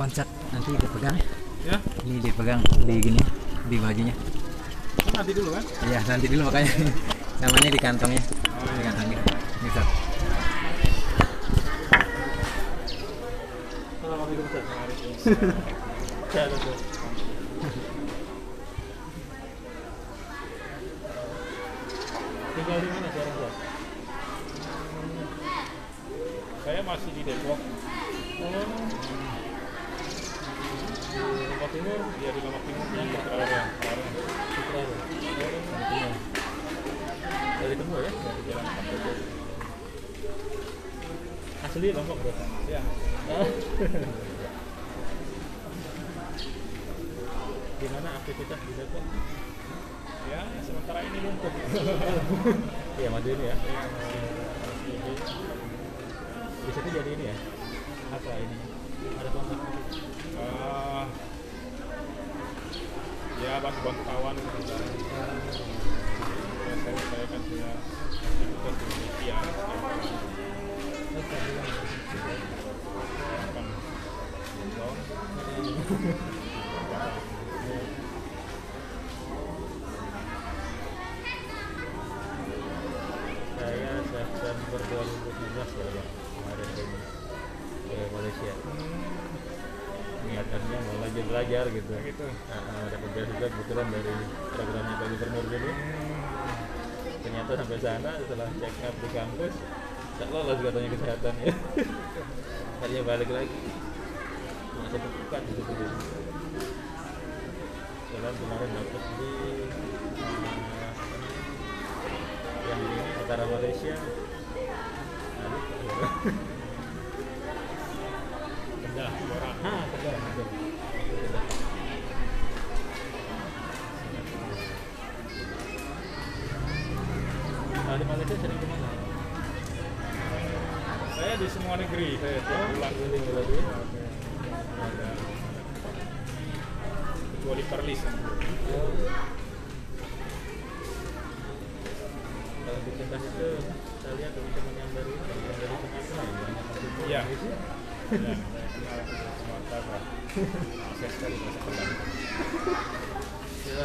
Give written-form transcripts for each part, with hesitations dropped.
Loncat nanti dipegang ya, ini dipegang di gini di bajunya. nanti dulu kan? Iya nanti dulu makanya namanya di kantongnya. Di kantongnya ini Ustaz. Tinggal di mana sekarang, Ustaz? Saya masih di Depok. Lombok Timur, dia di Lombok Timur yang berkerja dari Temu ya, dari Jalan Kapoko. Asli Lombok berapa? Ya. Gimana aktivitas di Depok? Ya, sementara ini lumpuh. Iya, maju ini ya. Di situ jadi ini ya. Apa ini? Ada kontak? Ya bantu kawan ya, saya kan punya aktivitas penelitian saya September 2017 ya kemarin ke Malaysia. Niatannya mau belajar gitu. Dapat beasiswa kebetulan dari programnya Pak Gubernur dulu. Ternyata sampai sana setelah check up di kampus tak lolos katanya kesehatan ya. Akhirnya balik lagi. Masih terbuka di situ. Jalan kemarin dapat di tentara Malaysia. Di Malaysia sering kemana? Saya di semua negeri, saya pulang Keliling berarti. kecuali Perlis. Kalau di Kedah itu saya lihat teman-teman yang dari Sumatera ya, banyak yang di Iya. sini. Ya, saya kenal ke Sumatera. Akses sekali masuk Kedah. Ya,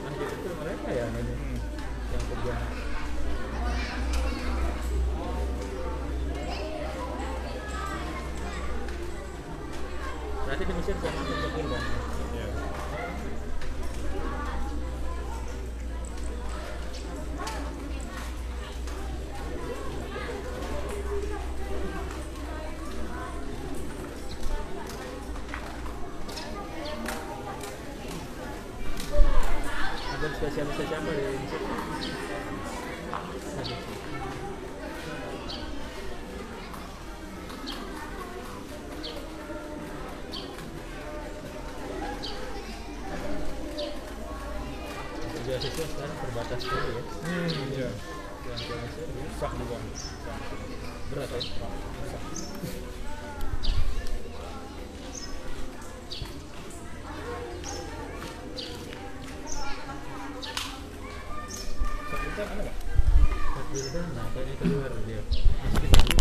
lanjut itu mereka ya ini yang kerja. Berarti di Mesir sama seperti Bang. Iya. Ada spesialisnya siapa di Mesir? Beasiswa sekarang terbatas sekali ya. Iya. Yang ke Mesir ya. Susah juga. Berat ya. Kita ada nggak? Takdirkan, nah kayaknya keluar dia. Masih di Bali.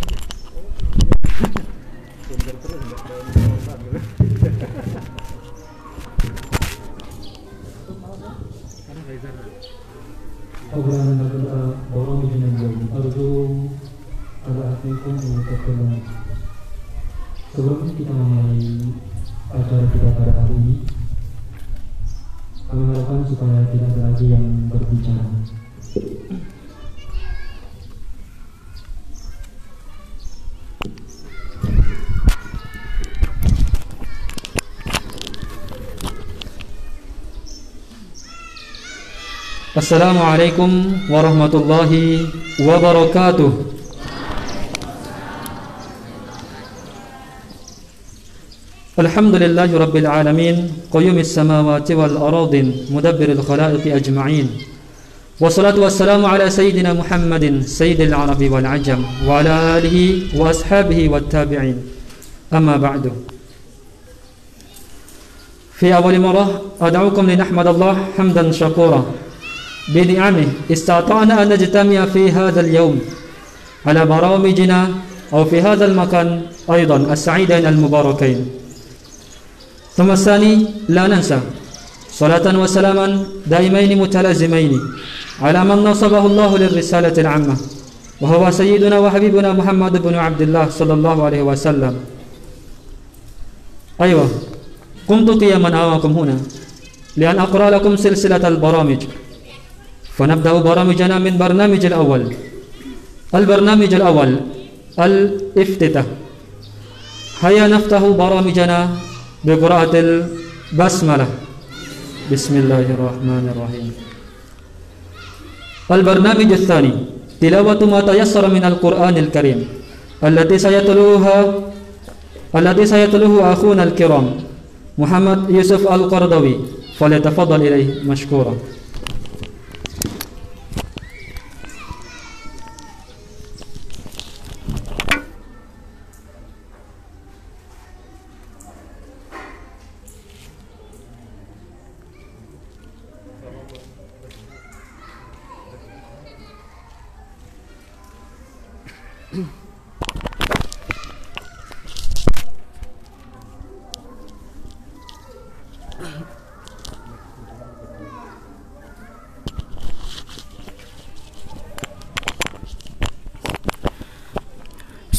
Tunggu terus nggak ada orang gitu. Karena Faizal. Obrolan borong di Najam Arju ada hatiku mengucapkan. Sebelum kita memulai acara kita pada hari ini, kami harapkan supaya tidak ada lagi yang berbicara. Assalamualaikum warahmatullahi wabarakatuh. Alhamdulillahi rabbil alamin, qayyumis samawati wal ardin, mudabbiril khalaiqi ajma'in. Wassalatu wassalamu ala sayyidina Muhammadin, sayyidil arabi wal ajam, wa ala alihi wa ashabihi wat tabi'in. Amma ba'du. Fi awal marrah ad'ukum linahmad Allah hamdan shakura بنعمه استطعنا أن نجتمع في هذا اليوم على برامجنا أو في هذا المكان أيضا السعيدين المباركين. ثم الثاني لا ننسى صلاة وسلاما دائمين متلازمين على من نصبه الله للرسالة العامة وهو سيدنا وحبيبنا محمد بن عبد الله صلى الله عليه وسلم. أيوة، قمت قياما أمامكم هنا لأن أقرأ لكم سلسلة البرامج. فنبدأ برامجنا من برنامج الأول. البرنامج الأول الافتتاح. هيا نفتح برامجنا بقراءة البسملة. بسم الله الرحمن الرحيم. البرنامج الثاني تلاوة ما تيسر من القرآن الكريم التي سيتلوه أخونا الكرام محمد يوسف القرضوي، فليتفضل إليه مشكورا.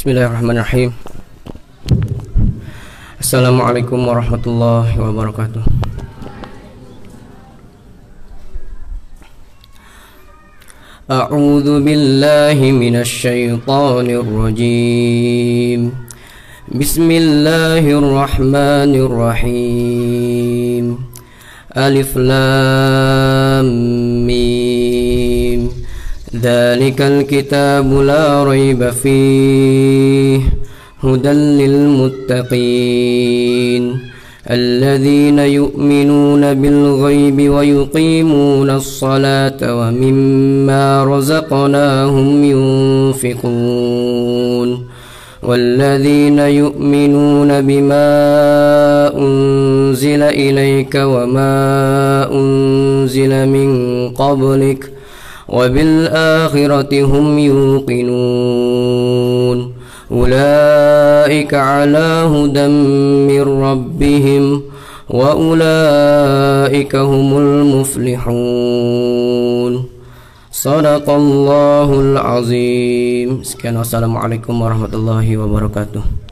Bismillahirrahmanirrahim. Assalamualaikum warahmatullahi wabarakatuh. A'udzu billahi minasy syaithanir rajim. Bismillahirrahmanirrahim. Alif lam mim. ذلك الكتاب لا ريب فيه هدى للمتقين الذين يؤمنون بالغيب ويقيمون الصلاة ومما رزقناهم ينفقون والذين يؤمنون بما أنزل إليك وما أنزل من قبلك وبالآخرة هم يوقنون أولئك على هدى من ربهم وأولئك هم المفلحون صدق الله العظيم. Sekian, wassalamualaikum warahmatullahi wabarakatuh.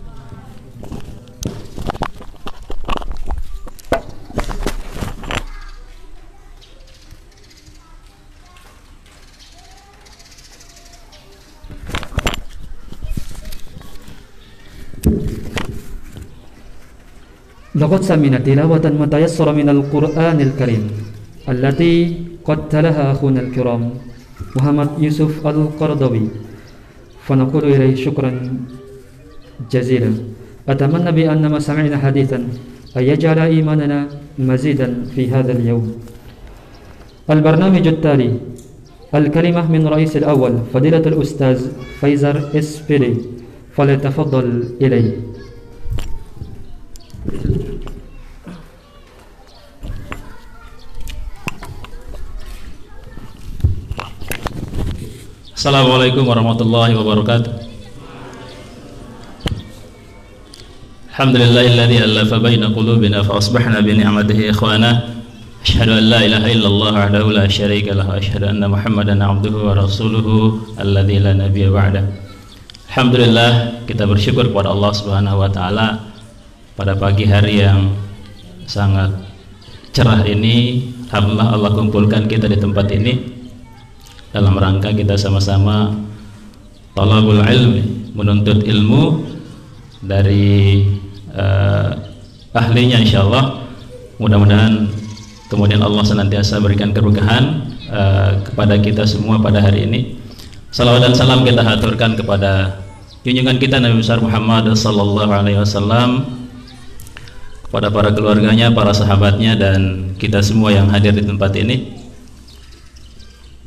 لقد سمعنا تلاوة ما تيسر من القرآن الكريم التي قد تلاها أخونا الكرام محمد يوسف القرضاوي فنقول إليه شكرا جزيلا. أتمنى بأن ما سمعنا حديثا أن يجعل إيماننا مزيدا في هذا اليوم. البرنامج التالي الكلمة من رئيس الأول فضيلة الأستاذ فيزر SPD فليتفضل إليه. Assalamualaikum warahmatullahi wabarakatuh. Alhamdulillahilladzi allafa baina qulubina fa asbahna bi ni'matihi ikhwana. Asyhadu an la ilaha illallah wahdahu la syarika lahu wa asyhadu anna Muhammadan abduhu wa rasuluhu alladzi la nabiyya ba'da. Alhamdulillah, kita bersyukur kepada Allah Subhanahu wa taala pada pagi hari yang sangat cerah ini. Alhamdulillah Allah kumpulkan kita di tempat ini dalam rangka kita sama-sama talabul ilmi, menuntut ilmu dari ahlinya insyaallah. Mudah-mudahan kemudian Allah senantiasa berikan keberkahan kepada kita semua pada hari ini. Salawat dan salam kita haturkan kepada junjungan kita Nabi besar Muhammad sallallahu alaihi wasallam, kepada para keluarganya, para sahabatnya, dan kita semua yang hadir di tempat ini.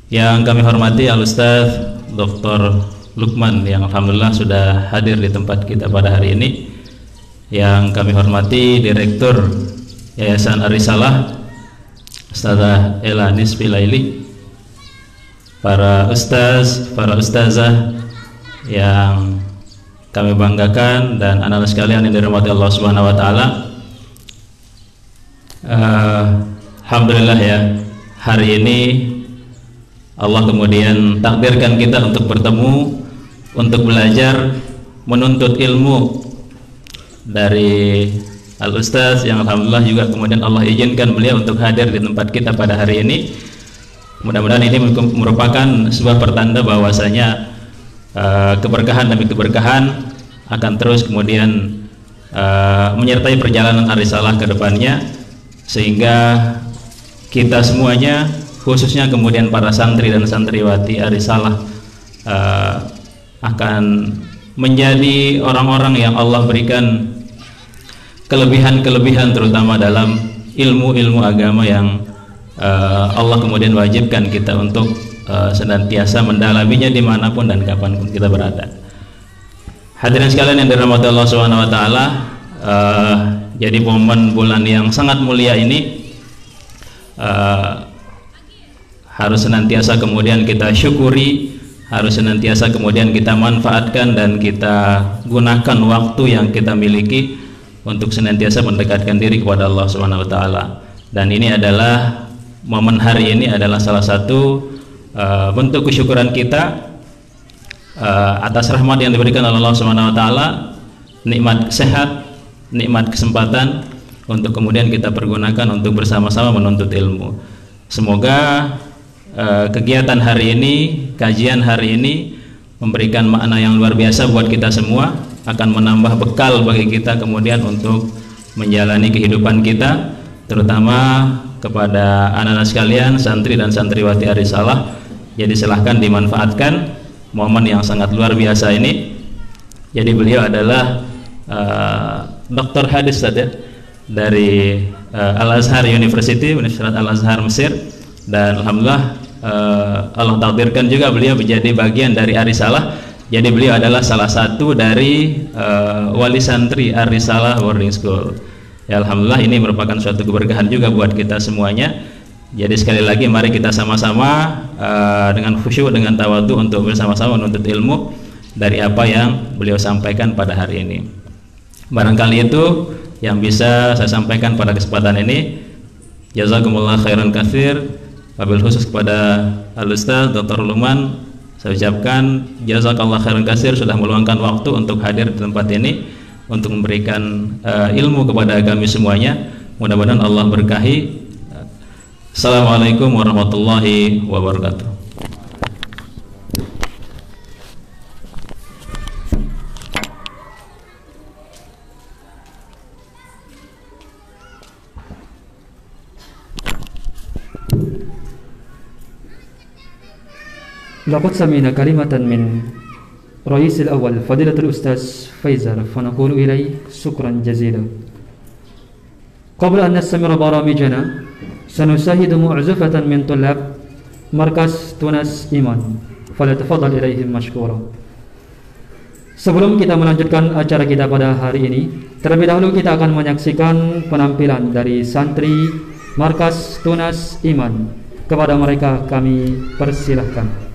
Yang kami hormati Al-Ustaz Dr. Lukman yang alhamdulillah sudah hadir di tempat kita pada hari ini. Yang kami hormati Direktur Yayasan Ar-Risalah Ustazah Ela Nisfi Laili, para ustaz, para ustazah yang kami banggakan, dan anak-anak sekalian yang dirahmati Allah Subhanahu wa taala. Alhamdulillah ya, hari ini Allah kemudian takdirkan kita untuk bertemu, untuk belajar, menuntut ilmu dari Al-Ustaz yang alhamdulillah juga kemudian Allah izinkan beliau untuk hadir di tempat kita pada hari ini. Mudah-mudahan ini merupakan sebuah pertanda bahwasanya keberkahan demi keberkahan akan terus kemudian menyertai perjalanan Ar-Risalah ke depannya, sehingga kita semuanya, khususnya kemudian para santri dan santriwati Ar-Risalah akan menjadi orang-orang yang Allah berikan kelebihan-kelebihan, terutama dalam ilmu-ilmu agama yang Allah kemudian wajibkan kita untuk senantiasa mendalaminya dimanapun dan kapanpun kita berada. Hadirin sekalian yang dirahmati Allah Subhanahu wa taala, jadi momen bulan yang sangat mulia ini harus senantiasa kemudian kita syukuri, harus senantiasa kemudian kita manfaatkan dan kita gunakan waktu yang kita miliki untuk senantiasa mendekatkan diri kepada Allah Subhanahu wa taala. Dan ini adalah momen hari ini adalah salah satu bentuk kesyukuran kita atas rahmat yang diberikan oleh Allah Subhanahu wa taala, nikmat sehat, nikmat kesempatan untuk kemudian kita pergunakan untuk bersama-sama menuntut ilmu. Semoga kegiatan hari ini, kajian hari ini memberikan makna yang luar biasa buat kita semua, akan menambah bekal bagi kita kemudian untuk menjalani kehidupan kita, terutama kepada anak-anak sekalian, santri dan santriwati Ar-Risalah Jadi silahkan dimanfaatkan momen yang sangat luar biasa ini. Jadi beliau adalah doktor hadis saja dari Al-Azhar University, Universitas Al-Azhar Mesir, dan alhamdulillah Allah takdirkan juga beliau menjadi bagian dari Ar-Risalah. Jadi beliau adalah salah satu dari wali santri Ar-Risalah Boarding School. Ya, alhamdulillah ini merupakan suatu keberkahan juga buat kita semuanya. Jadi sekali lagi mari kita sama-sama dengan khusyuk, dengan tawadhu untuk bersama-sama menuntut ilmu dari apa yang beliau sampaikan pada hari ini. Barangkali itu yang bisa saya sampaikan pada kesempatan ini. Jazakumullah khairan katsir. Wabil khusus kepada Al-Ustaz Dr. Luman, saya ucapkan jazakallah khairan katsir sudah meluangkan waktu untuk hadir di tempat ini untuk memberikan ilmu kepada kami semuanya. Mudah-mudahan Allah berkahi. Assalamualaikum warahmatullahi wabarakatuh. لقد سمعنا كلمة من رئيس الأول فضيلة الأستاذ فيزر فنقول إليه شكرا جزيلا. قبل أن نستمر برامجنا سنشاهد معزفة من طلاب مركز تونس إيمان فليتفضل إليهم مشكورا. Sebelum kita melanjutkan acara kita pada hari ini, terlebih dahulu kita akan menyaksikan penampilan dari santri Markas Tunas Iman. Kepada mereka kami persilahkan.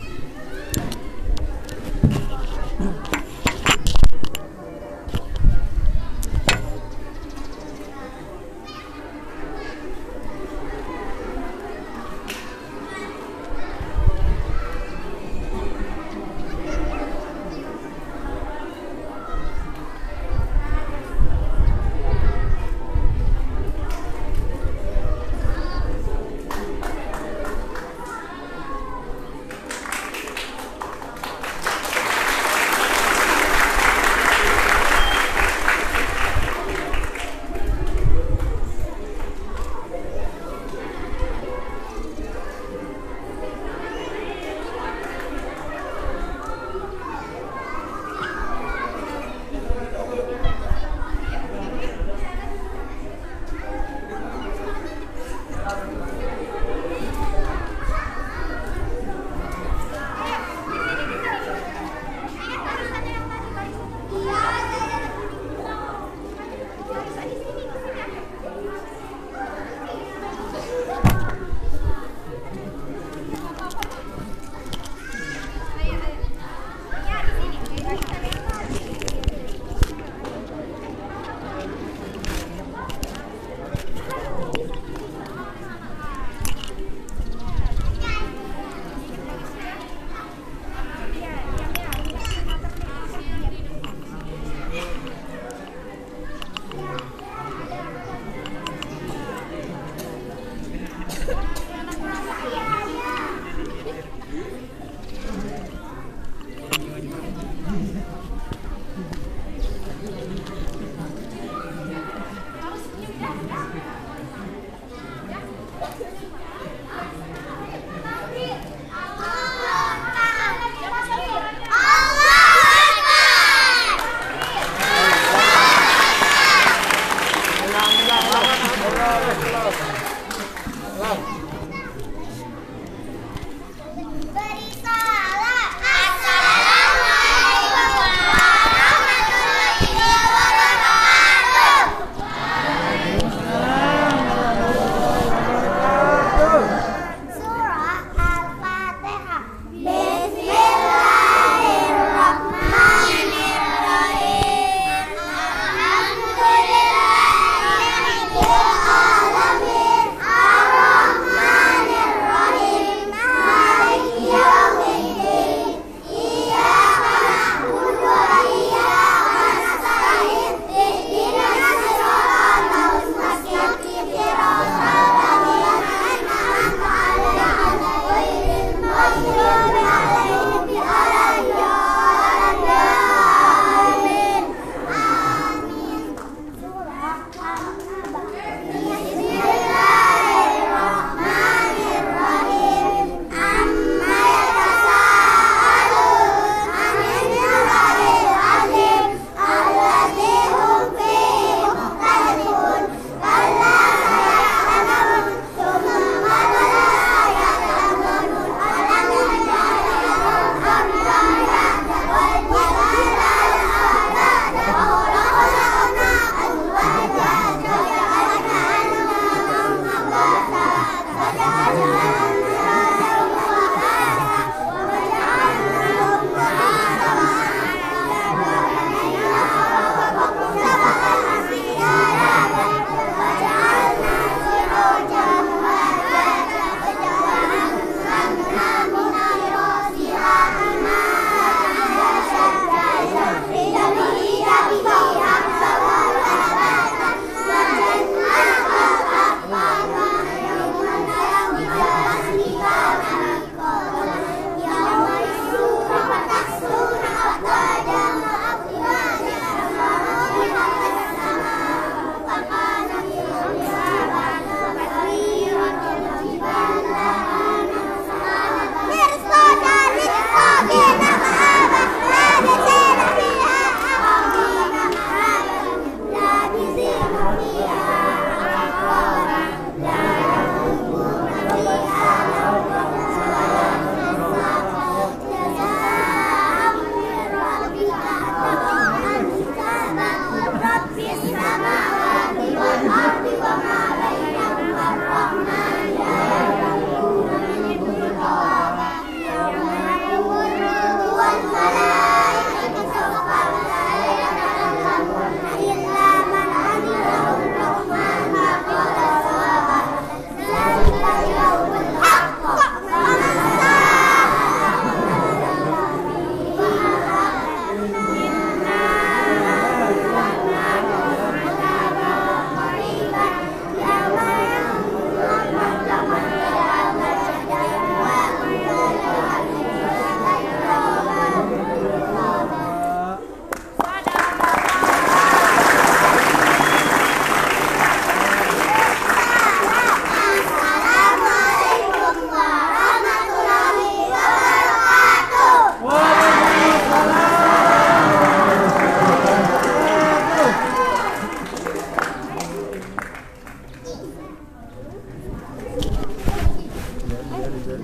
Spesial.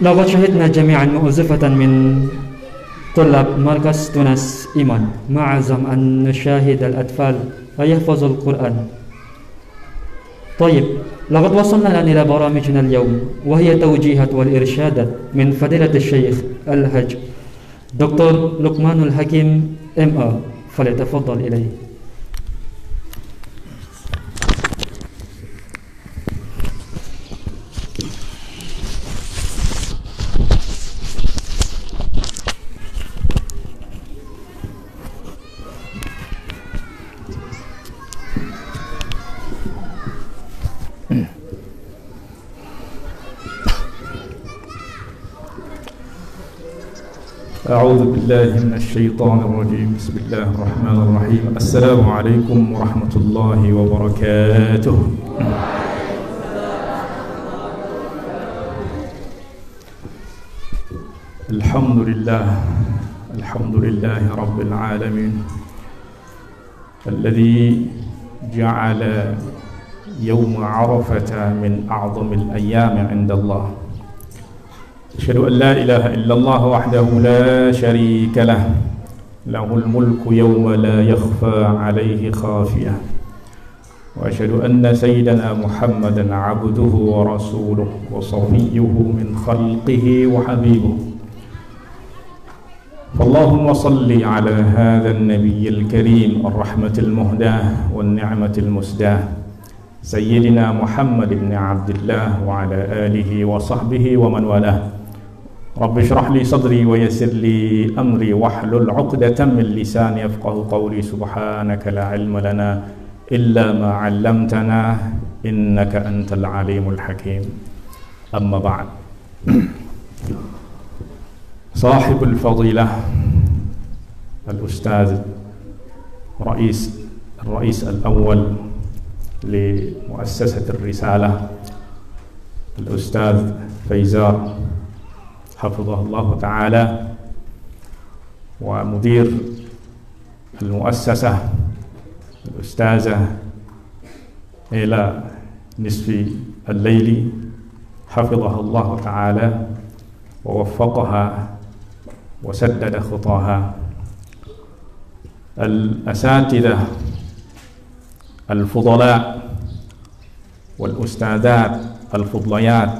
لقد شهدنا جميعا مؤزفة من طلاب مركز تونس إيمان مع عزم أن نشاهد الأطفال ويحفظوا القرآن. طيب، لقد وصلنا الآن إلى برامجنا اليوم، وهي توجيهات والإرشادات من فضيلة الشيخ الحاج دكتور لقمان الحكيم MA، فليتفضل إليه. أعوذ بالله من الشيطان الرجيم. بسم الله الرحمن الرحيم. السلام عليكم ورحمة الله وبركاته. الحمد لله رب العالمين الذي جعل يوم عرفة من أعظم الأيام عند الله. أشهد أن لا إله إلا الله وحده لا شريك له، له الملك يوم لا يخفى عليه خافية، وأشهد أن سيدنا محمدا عبده ورسوله وصفيه من خلقه وحبيبه. فاللهم صل على هذا النبي الكريم الرحمة المهداة والنعمة المسداة سيدنا محمد بن عبد الله وعلى آله وصحبه ومن والاه. رب اشرح لي صدري ويسر لي أمري واحلل عقدة من لساني يفقه قولي. سبحانك لا علم لنا إلا ما علمتنا إنك أنت العليم الحكيم. أما بعد، صاحب الفضيلة الأستاذ الرئيس الأول لمؤسسة الرسالة الأستاذ فيزار حفظه الله تعالى، ومدير المؤسسة الأستاذة إلى نصف الليل حفظها الله تعالى ووفقها وسدد خطاها، الأساتذة الفضلاء والأستاذات الفضليات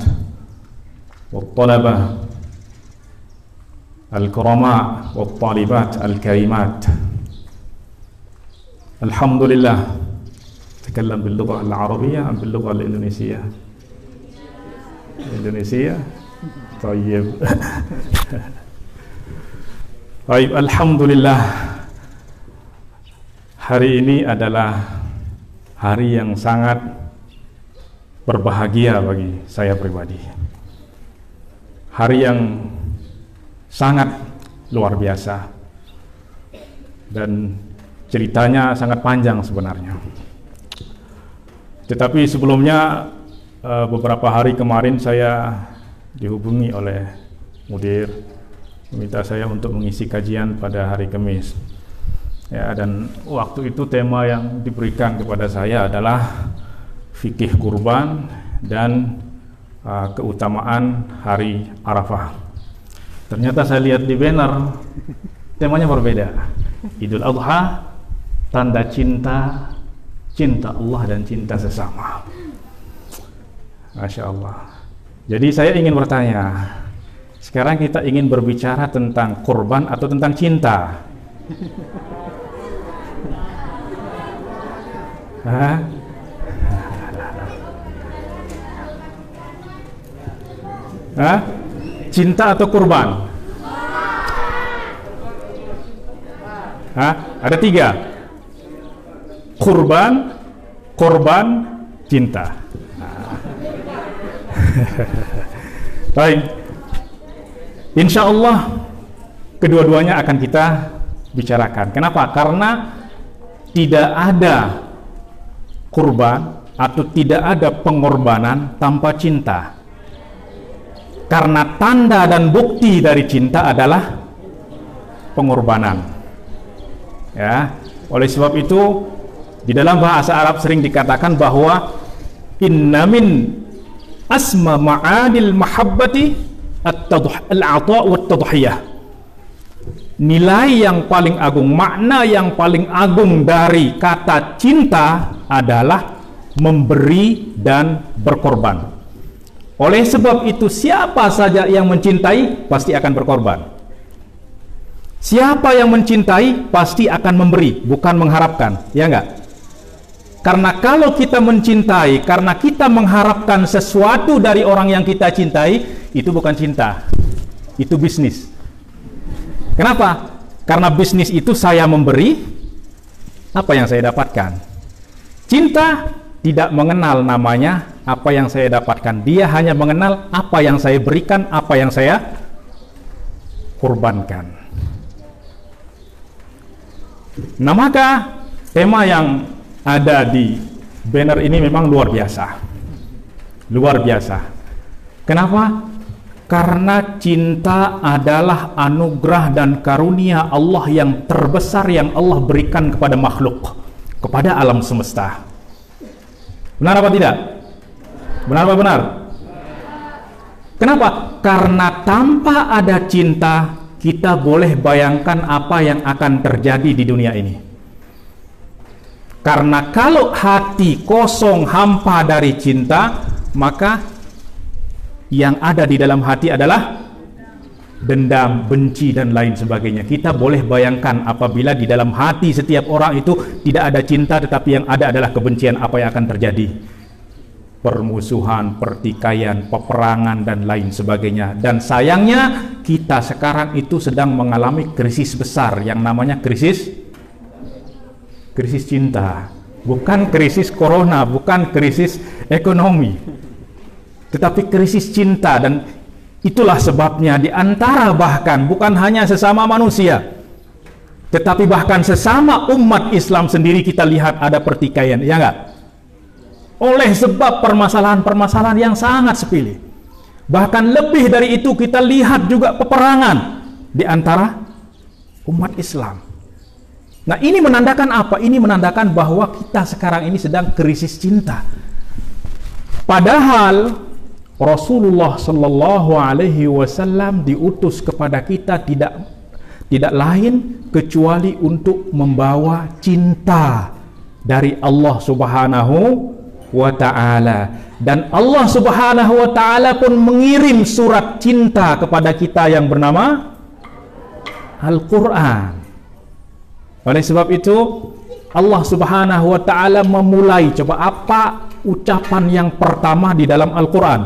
والطلبة الكرماء والطالبات الكريمات، الحمد لله. تكلم باللغة العربية أم باللغة الإندونيسية؟ إندونيسية؟ طيب. Baik, alhamdulillah. Hari ini adalah hari yang sangat berbahagia bagi saya pribadi. Hari yang sangat luar biasa dan ceritanya sangat panjang sebenarnya. Tetapi sebelumnya, beberapa hari kemarin saya dihubungi oleh mudir, meminta saya untuk mengisi kajian pada hari Kamis. Ya, dan waktu itu tema yang diberikan kepada saya adalah fikih kurban dan keutamaan hari Arafah. Ternyata saya lihat di banner temanya berbeda. Idul Adha, tanda cinta Allah dan cinta sesama. Masya Allah. Jadi saya ingin bertanya, sekarang kita ingin berbicara tentang kurban atau tentang cinta? Hah? Hah? Cinta atau kurban? Hah? Ada 3. Kurban, korban, cinta. Baik. Insya Allah kedua-duanya akan kita bicarakan. Kenapa? Karena tidak ada kurban atau tidak ada pengorbanan tanpa cinta. Karena tanda dan bukti dari cinta adalah pengorbanan. Ya, oleh sebab itu di dalam bahasa Arab sering dikatakan bahwa inna min asma ma'anil mahabbati al-'ata' wa at-tadhiyah. Nilai yang paling agung, makna yang paling agung dari kata cinta adalah memberi dan berkorban. Oleh sebab itu, siapa saja yang mencintai pasti akan berkorban. Siapa yang mencintai pasti akan memberi, bukan mengharapkan, ya enggak? Karena kalau kita mencintai karena kita mengharapkan sesuatu dari orang yang kita cintai, itu bukan cinta, itu bisnis. Kenapa? Karena bisnis itu saya memberi, apa yang saya dapatkan. Cinta tidak mengenal namanya apa yang saya dapatkan, dia hanya mengenal apa yang saya berikan, apa yang saya korbankan. Nah, maka tema yang ada di banner ini memang luar biasa. Luar biasa. Kenapa? Karena cinta adalah anugerah dan karunia Allah yang terbesar yang Allah berikan kepada makhluk, kepada alam semesta. Benar apa tidak? Benar apa benar? Kenapa? Karena tanpa ada cinta, kita boleh bayangkan apa yang akan terjadi di dunia ini. Karena kalau hati kosong hampa dari cinta, maka yang ada di dalam hati adalah dendam, benci, dan lain sebagainya. Kita boleh bayangkan apabila di dalam hati setiap orang itu tidak ada cinta, tetapi yang ada adalah kebencian, apa yang akan terjadi? Permusuhan, pertikaian, peperangan, dan lain sebagainya. Dan sayangnya kita sekarang itu sedang mengalami krisis besar yang namanya krisis cinta. Bukan krisis corona, bukan krisis ekonomi, tetapi krisis cinta. Dan itulah sebabnya di antara bahkan bukan hanya sesama manusia, tetapi bahkan sesama umat Islam sendiri kita lihat ada pertikaian, ya enggak? Oleh sebab permasalahan-permasalahan yang sangat sepele. Bahkan lebih dari itu kita lihat juga peperangan di antara umat Islam. Nah, ini menandakan apa? Ini menandakan bahwa kita sekarang ini sedang krisis cinta. Padahal Rasulullah Shallallahu Alaihi Wasallam diutus kepada kita tidak lain kecuali untuk membawa cinta dari Allah Subhanahu wa Ta'ala. Dan Allah Subhanahu wa Ta'ala pun mengirim surat cinta kepada kita yang bernama Al-Quran. Oleh sebab itu Allah Subhanahu wa Ta'ala memulai, coba apa ucapan yang pertama di dalam Al-Quran?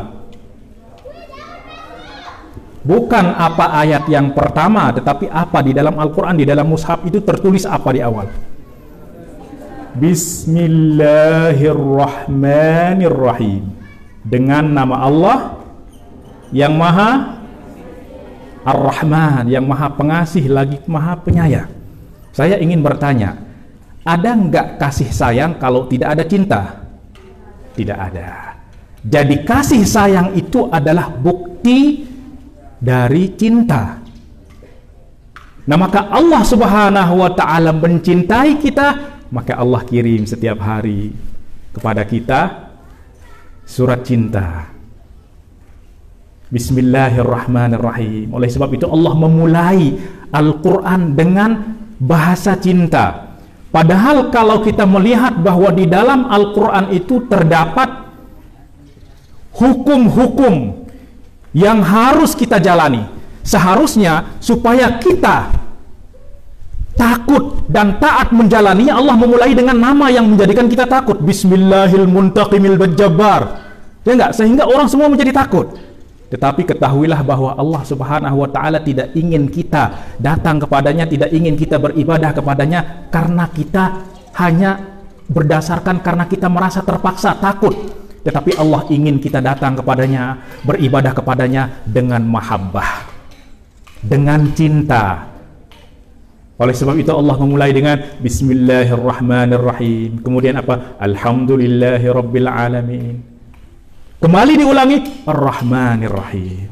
Bukan apa ayat yang pertama, tetapi apa di dalam Al-Quran, di dalam mushaf itu tertulis apa di awal? Bismillahirrahmanirrahim. Dengan nama Allah yang Maha Ar-Rahman, yang Maha Pengasih lagi Maha Penyayang. Saya ingin bertanya, ada enggak kasih sayang kalau tidak ada cinta? Tidak ada. Jadi kasih sayang itu adalah bukti dari cinta. Nah, maka Allah Subhanahu wa Ta'ala mencintai kita, maka Allah kirim setiap hari kepada kita surat cinta. Bismillahirrahmanirrahim. Oleh sebab itu Allah memulai Al-Quran dengan bahasa cinta. Padahal kalau kita melihat bahwa di dalam Al-Quran itu terdapat hukum-hukum yang harus kita jalani. Seharusnya supaya kita takut dan taat menjalaninya, Allah memulai dengan nama yang menjadikan kita takut. Bismillahirrahmanirrahim. Ya enggak? Sehingga orang semua menjadi takut. Tetapi ketahuilah bahwa Allah Subhanahu wa Ta'ala tidak ingin kita datang kepadanya, tidak ingin kita beribadah kepadanya karena kita hanya berdasarkan karena kita merasa terpaksa, takut. Tetapi Allah ingin kita datang kepadanya, beribadah kepadanya dengan mahabbah, dengan cinta. Oleh sebab itu Allah memulai dengan Bismillahirrahmanirrahim. Kemudian apa? Alhamdulillahirabbil alamin. Kembali diulangi Ar-Rahmanir-Rahim.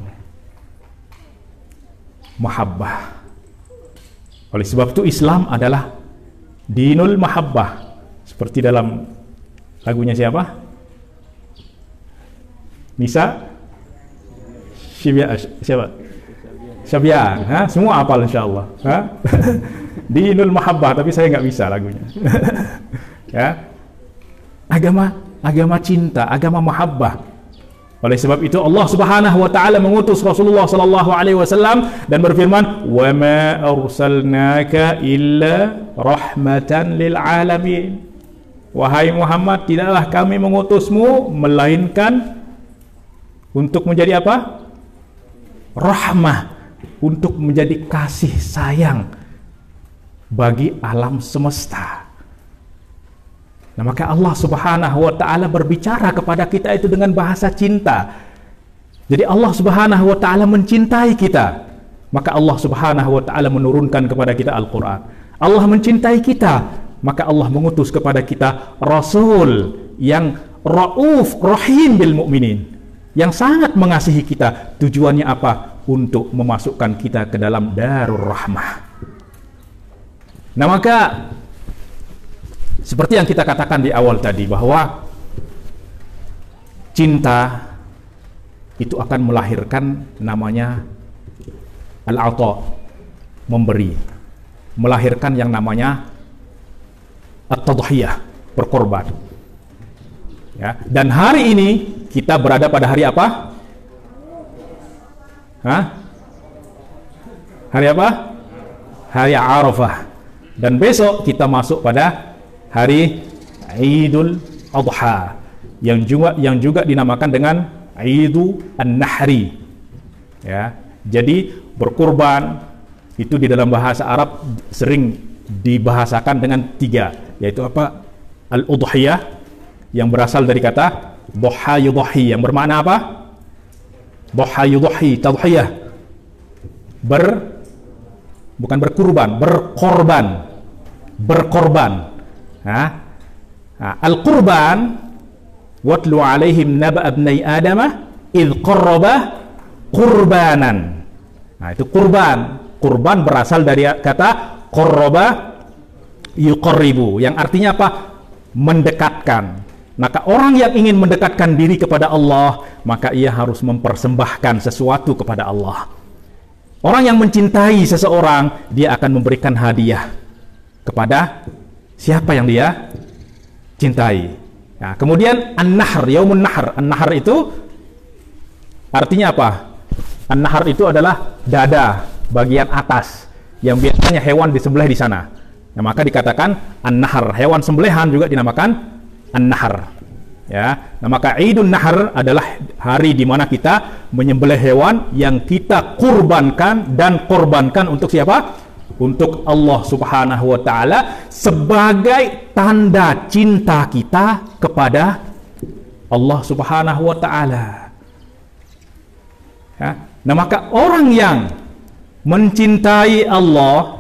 Mahabbah. Oleh sebab itu Islam adalah dinul mahabbah. Seperti dalam lagunya siapa? Nisa? Siapa? Syabian. Semua hafal insyaAllah. Dinul mahabbah, tapi saya nggak bisa lagunya. Ya. Agama cinta, agama mahabbah. Oleh sebab itu Allah Subhanahu wa taala mengutus Rasulullah sallallahu alaihi wasallam dan berfirman, "Wa ma arsalnaka illa rahmatan lil alamin." Wahai Muhammad, tidaklah kami mengutusmu melainkan untuk menjadi apa? Rahmah, untuk menjadi kasih sayang bagi alam semesta. Nah, maka Allah Subhanahu wa taala berbicara kepada kita itu dengan bahasa cinta. Jadi Allah Subhanahu wa taala mencintai kita. Maka Allah Subhanahu wa taala menurunkan kepada kita Al-Qur'an. Allah mencintai kita, maka Allah mengutus kepada kita Rasul yang Rauf Rahim bil mukminin, yang sangat mengasihi kita. Tujuannya apa? Untuk memasukkan kita ke dalam Darur Rahmah. Nah, maka seperti yang kita katakan di awal tadi, bahwa cinta itu akan melahirkan namanya al-ata, memberi, melahirkan yang namanya at-tadhiyah, berkorban. Ya, dan hari ini kita berada pada hari apa? Hari apa? Hari Arafah. Dan besok kita masuk pada hari Idul Adha, yang juga dinamakan dengan Idul An-Nahri. Ya, jadi berkurban itu di dalam bahasa Arab sering dibahasakan dengan 3, yaitu apa? Al-Udhiyah, yang berasal dari kata Dhuha yudhi, yang bermakna apa? Dhuha yudhi, tadhiyah, bukan berkurban, berkorban. Al-Qurban, watlu alaihim naba abnai adama idh qarraba qurbanan. Nah, itu kurban. Kurban berasal dari kata qarraba yuqarribu, yang artinya apa? Mendekatkan. Maka orang yang ingin mendekatkan diri kepada Allah, maka ia harus mempersembahkan sesuatu kepada Allah. Orang yang mencintai seseorang, dia akan memberikan hadiah kepada siapa yang dia cintai. Nah, kemudian An-Nahr, Yaumun Nahr. An-Nahr itu artinya apa? An-Nahr itu adalah dada, bagian atas, yang biasanya hewan disembelih di sana. Nah, maka dikatakan An-Nahr. Hewan sembelihan juga dinamakan An-Nahr. Ya, nah, maka Idul Nahr adalah hari di mana kita menyembelih hewan yang kita kurbankan, dan korbankan untuk siapa? Untuk Allah Subhanahu wa taala, sebagai tanda cinta kita kepada Allah Subhanahu wa taala. Ya. Nah, maka orang yang mencintai Allah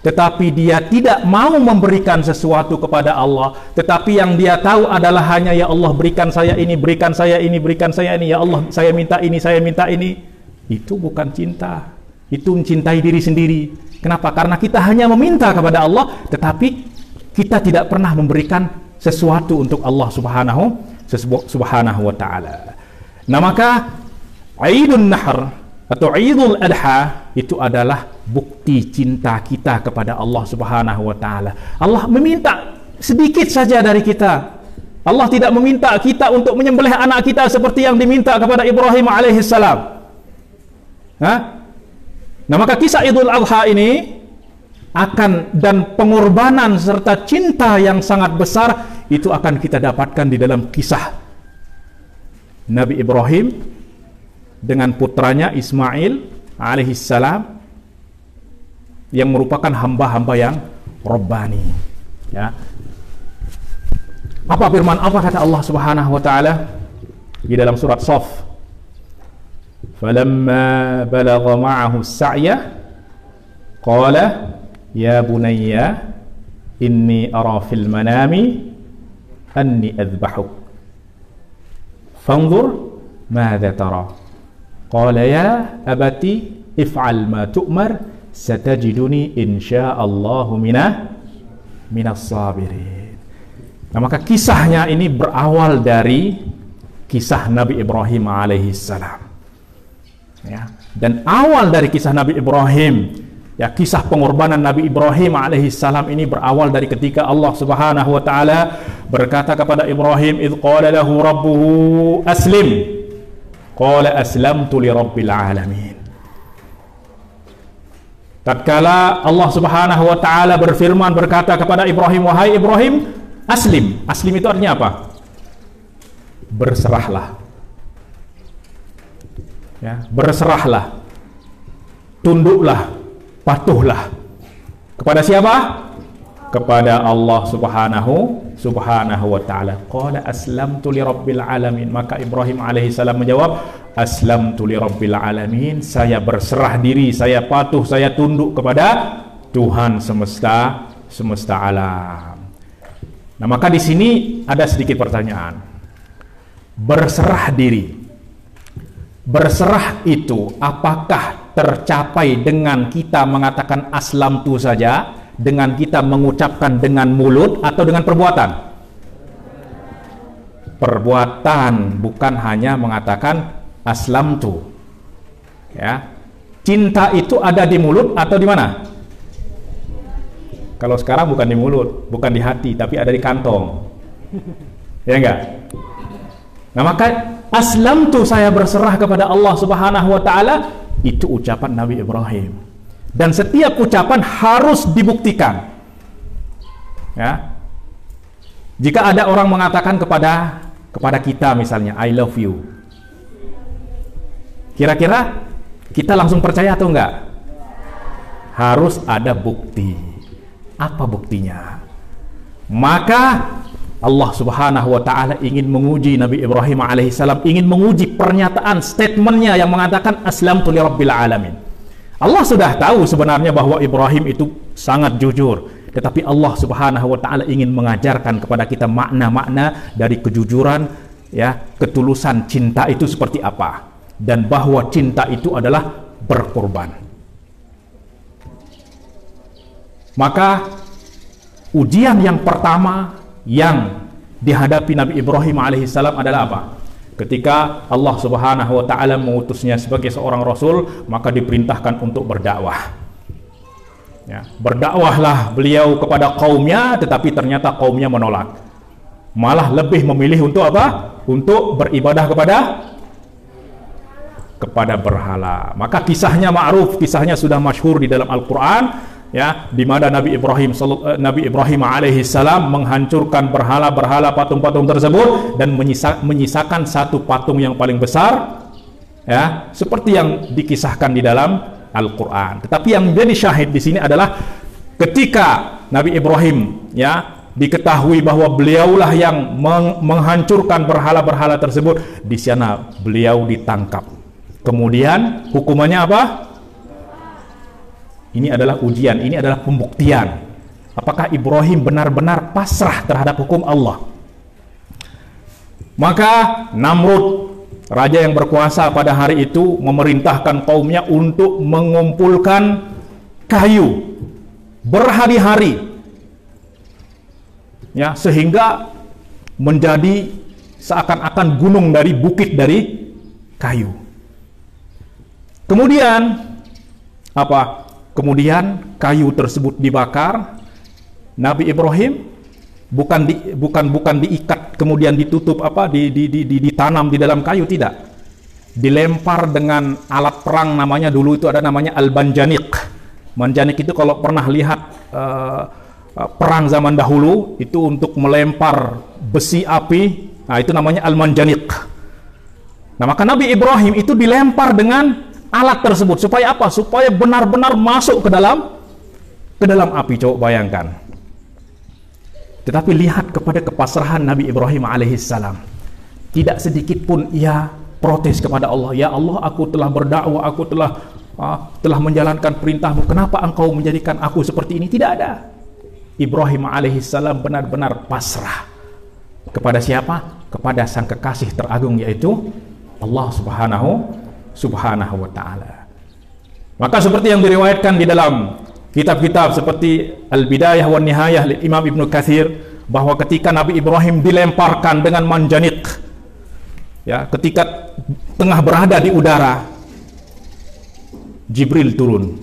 tetapi dia tidak mau memberikan sesuatu kepada Allah, tetapi yang dia tahu adalah hanya, ya Allah berikan saya ini, berikan saya ini, berikan saya ini, ya Allah saya minta ini, saya minta ini. Itu bukan cinta. Itu mencintai diri sendiri. Kenapa? Karena kita hanya meminta kepada Allah, tetapi kita tidak pernah memberikan sesuatu untuk Allah Subhanahu wa taala. Nah, maka Idul Nahr atau Idul Adha itu adalah bukti cinta kita kepada Allah Subhanahu wa taala. Allah meminta sedikit saja dari kita. Allah tidak meminta kita untuk menyembelih anak kita seperti yang diminta kepada Ibrahim alaihissalam. Nah, maka kisah Idul Adha ini dan pengorbanan serta cinta yang sangat besar itu akan kita dapatkan di dalam kisah Nabi Ibrahim dengan putranya Ismail alaihissalam, yang merupakan hamba-hamba yang Rabbani. Ya. Apa kata Allah Subhanahu wa taala di dalam surat Shaf? فَلَمَّا بَلَغَ مَعَهُ السَّعْيَ قَالَ ya bunayya inni ara fil manami anni adbahuk fanzur madza tara qala ya abati if'al ma tu'mar satajiduni insyaallahu minas sabirin. Nah, maka kisahnya ini berawal dari kisah Nabi Ibrahim alaihissalam, ya. Dan awal dari kisah Nabi Ibrahim, ya, kisah pengorbanan Nabi Ibrahim alaihissalam ini berawal dari ketika Allah Subhanahu wa taala berkata kepada Ibrahim, "Idz qala lahu rabbuhu aslim." Qala aslamtu li rabbil alamin. Tatkala Allah Subhanahu wa taala berfirman, berkata kepada Ibrahim, "Wahai Ibrahim, aslim." Aslim itu artinya apa? Berserahlah. Ya, berserahlah. Tunduklah, patuhlah. Kepada siapa? Kepada Allah Subhanahu wa taala. Qala aslamtu li rabbil alamin. Maka Ibrahim alaihissalam menjawab, aslamtu li rabbil alamin. Saya berserah diri, saya patuh, saya tunduk kepada Tuhan semesta alam. Nah, maka di sini ada sedikit pertanyaan. Berserah diri. Berserah itu apakah tercapai dengan kita mengatakan aslamtu saja, dengan kita mengucapkan dengan mulut, atau dengan perbuatan? Perbuatan, bukan hanya mengatakan aslamtu. Ya. Cinta itu ada di mulut atau di mana? Kalau sekarang bukan di mulut, bukan di hati, tapi ada di kantong. Ya enggak? Nah, maka aslamtu, saya berserah kepada Allah Subhanahu wa taala, itu ucapan Nabi Ibrahim. Dan setiap ucapan harus dibuktikan. Ya. Jika ada orang mengatakan kepada kita misalnya, I love you. Kira-kira kita langsung percaya atau enggak? Harus ada bukti. Apa buktinya? Maka Allah Subhanahu wa taala ingin menguji Nabi Ibrahim alaihissalam, ingin menguji pernyataan statementnya yang mengatakan aslamtu li rabbil alamin. Allah sudah tahu sebenarnya bahwa Ibrahim itu sangat jujur, tetapi Allah Subhanahu wa taala ingin mengajarkan kepada kita makna-makna dari kejujuran, ya, ketulusan cinta itu seperti apa, dan bahwa cinta itu adalah berkorban. Maka ujian yang pertama yang dihadapi Nabi Ibrahim alaihissalam adalah apa? Ketika Allah Subhanahu wa taala mengutusnya sebagai seorang rasul, maka diperintahkan untuk berdakwah. Ya, berdakwahlah beliau kepada kaumnya, tetapi ternyata kaumnya menolak. Malah lebih memilih untuk apa? Untuk beribadah kepada berhala. Maka kisahnya ma'ruf, kisahnya sudah masyhur di dalam Al-Qur'an, ya, di mana Nabi Ibrahim alaihissalam menghancurkan berhala-berhala, patung-patung tersebut, dan menyisakan satu patung yang paling besar, ya, seperti yang dikisahkan di dalam Al-Quran. Tetapi yang menjadi syahid di sini adalah ketika Nabi Ibrahim, ya, diketahui bahwa beliaulah yang menghancurkan berhala-berhala tersebut, di sana beliau ditangkap. Kemudian hukumannya apa? Ini adalah ujian, ini adalah pembuktian. Apakah Ibrahim benar-benar pasrah terhadap hukum Allah? Maka Namrud, raja yang berkuasa pada hari itu, memerintahkan kaumnya untuk mengumpulkan kayu berhari-hari, ya, sehingga menjadi seakan-akan gunung dari bukit dari kayu. Kemudian apa? Kemudian kayu tersebut dibakar. Nabi Ibrahim bukan diikat kemudian ditutup apa, ditanam di dalam kayu, tidak. Dilempar dengan alat perang, namanya dulu itu ada namanya al-manjanik. Manjanik itu kalau pernah lihat perang zaman dahulu itu untuk melempar besi api, nah itu namanya al-manjanik. Nah, maka Nabi Ibrahim itu dilempar dengan alat tersebut supaya apa? Supaya benar-benar masuk ke dalam api. Coba bayangkan. Tetapi lihat kepada kepasrahan Nabi Ibrahim alaihissalam. Tidak sedikit pun ia protes kepada Allah. Ya Allah, aku telah berdakwah, aku telah telah menjalankan perintahmu, kenapa engkau menjadikan aku seperti ini? Tidak ada. Ibrahim alaihissalam benar-benar pasrah. Kepada siapa? Kepada sang kekasih teragung, yaitu Allah subhanahu wa ta'ala. Maka seperti yang diriwayatkan di dalam kitab-kitab seperti Al-Bidayah wa Nihayah Imam Ibnu Katsir, bahwa ketika Nabi Ibrahim dilemparkan dengan manjanik, ya, ketika tengah berada di udara, Jibril turun.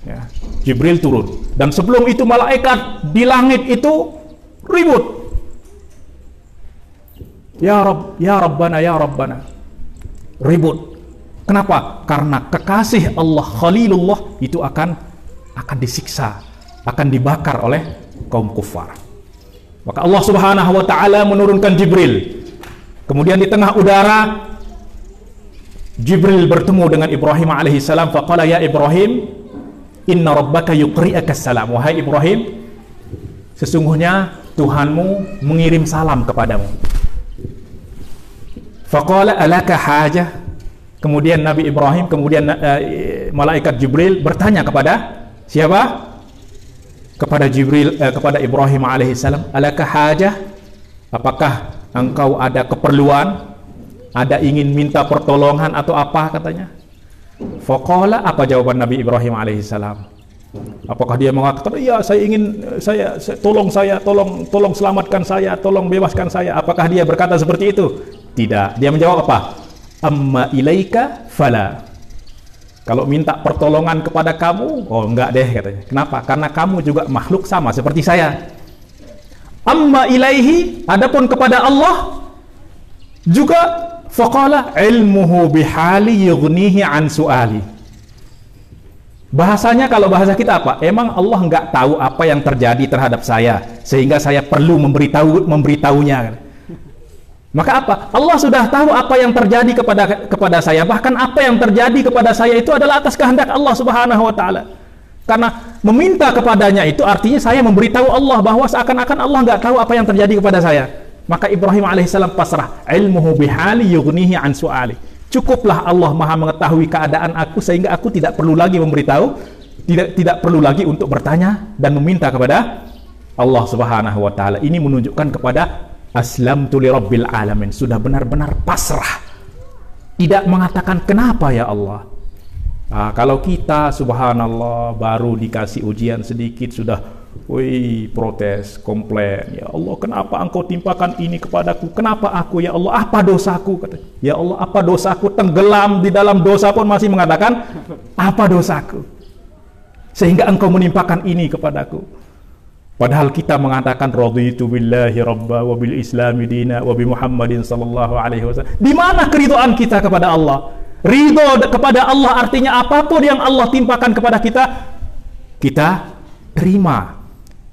Ya, Jibril turun. Dan sebelum itu malaikat di langit itu ribut. Ya Rabb, ya Rabbana, ya Rabbana. Ribut. Kenapa? Karena kekasih Allah, Khalilullah, itu akan disiksa, akan dibakar oleh kaum kufar. Maka Allah Subhanahu wa ta'ala menurunkan Jibril. Kemudian di tengah udara Jibril bertemu dengan Ibrahim alaihissalam. Faqala ya Ibrahim, inna rabbaka yuqri'aka salam. Wahai Ibrahim, sesungguhnya Tuhanmu mengirim salam kepadamu. Faqala alaka hajah. Kemudian Nabi Ibrahim, kemudian malaikat Jibril bertanya kepada siapa? Kepada Jibril, kepada Ibrahim alaihissalam, alaka hajah? Apakah engkau ada keperluan? Ada ingin minta pertolongan atau apa, katanya? Faqala, apa jawaban Nabi Ibrahim alaihissalam? Apakah dia mengatakan, iya saya ingin, tolong selamatkan saya, tolong bebaskan saya? Apakah dia berkata seperti itu? Tidak. Dia menjawab apa? Amma ilaika fala. Kalau minta pertolongan kepada kamu, oh enggak deh, katanya. Kenapa? Karena kamu juga makhluk sama seperti saya. Amma ilaihi, adapun kepada Allah juga, faqala ilmuhu bihali yughnihi an su'ali. Bahasanya, kalau bahasa kita apa? Emang Allah nggak tahu apa yang terjadi terhadap saya sehingga saya perlu memberitahunya. Maka apa? Allah sudah tahu apa yang terjadi kepada saya. Bahkan apa yang terjadi kepada saya itu adalah atas kehendak Allah Subhanahu wa ta'ala. Karena meminta kepadanya itu artinya saya memberitahu Allah bahwa seakan-akan Allah nggak tahu apa yang terjadi kepada saya. Maka Ibrahim alaihissalam pasrah. Ilmuhu bihali yughnihi an su'ali. Cukuplah Allah maha mengetahui keadaan aku sehingga aku tidak perlu lagi memberitahu, tidak perlu lagi untuk bertanya dan meminta kepada Allah Subhanahu wa ta'ala. Ini menunjukkan kepada aslamtu li rabbil alamin, sudah benar-benar pasrah, tidak mengatakan kenapa ya Allah. Kalau kita subhanallah baru dikasih ujian sedikit sudah protes, komplain, ya Allah kenapa engkau timpakan ini kepadaku, kenapa aku ya Allah, apa dosaku, katanya. Ya Allah apa dosaku, tenggelam di dalam dosa pun masih mengatakan apa dosaku sehingga engkau menimpakan ini kepadaku. Padahal kita mengatakan raditu billahi rabba wa bil islami dina wa bi Muhammadin sallallahu alaihi wasallam. Di mana keridhaan kita kepada Allah? Ridho kepada Allah artinya apapun yang Allah timpakan kepada kita, kita terima.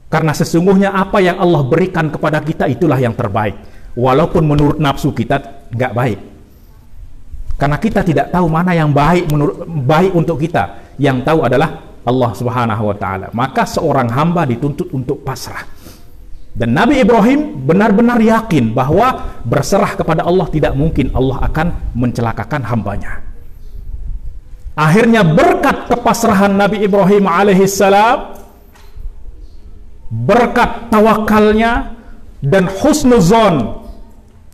Karena sesungguhnya apa yang Allah berikan kepada kita itulah yang terbaik. Walaupun menurut nafsu kita nggak baik. Karena kita tidak tahu mana yang baik untuk kita. Yang tahu adalah Allah Subhanahu wa ta'ala. Maka seorang hamba dituntut untuk pasrah. Dan Nabi Ibrahim benar-benar yakin bahwa berserah kepada Allah tidak mungkin Allah akan mencelakakan hambanya. Akhirnya berkat kepasrahan Nabi Ibrahim alaihissalam, berkat tawakalnya dan husnuzon,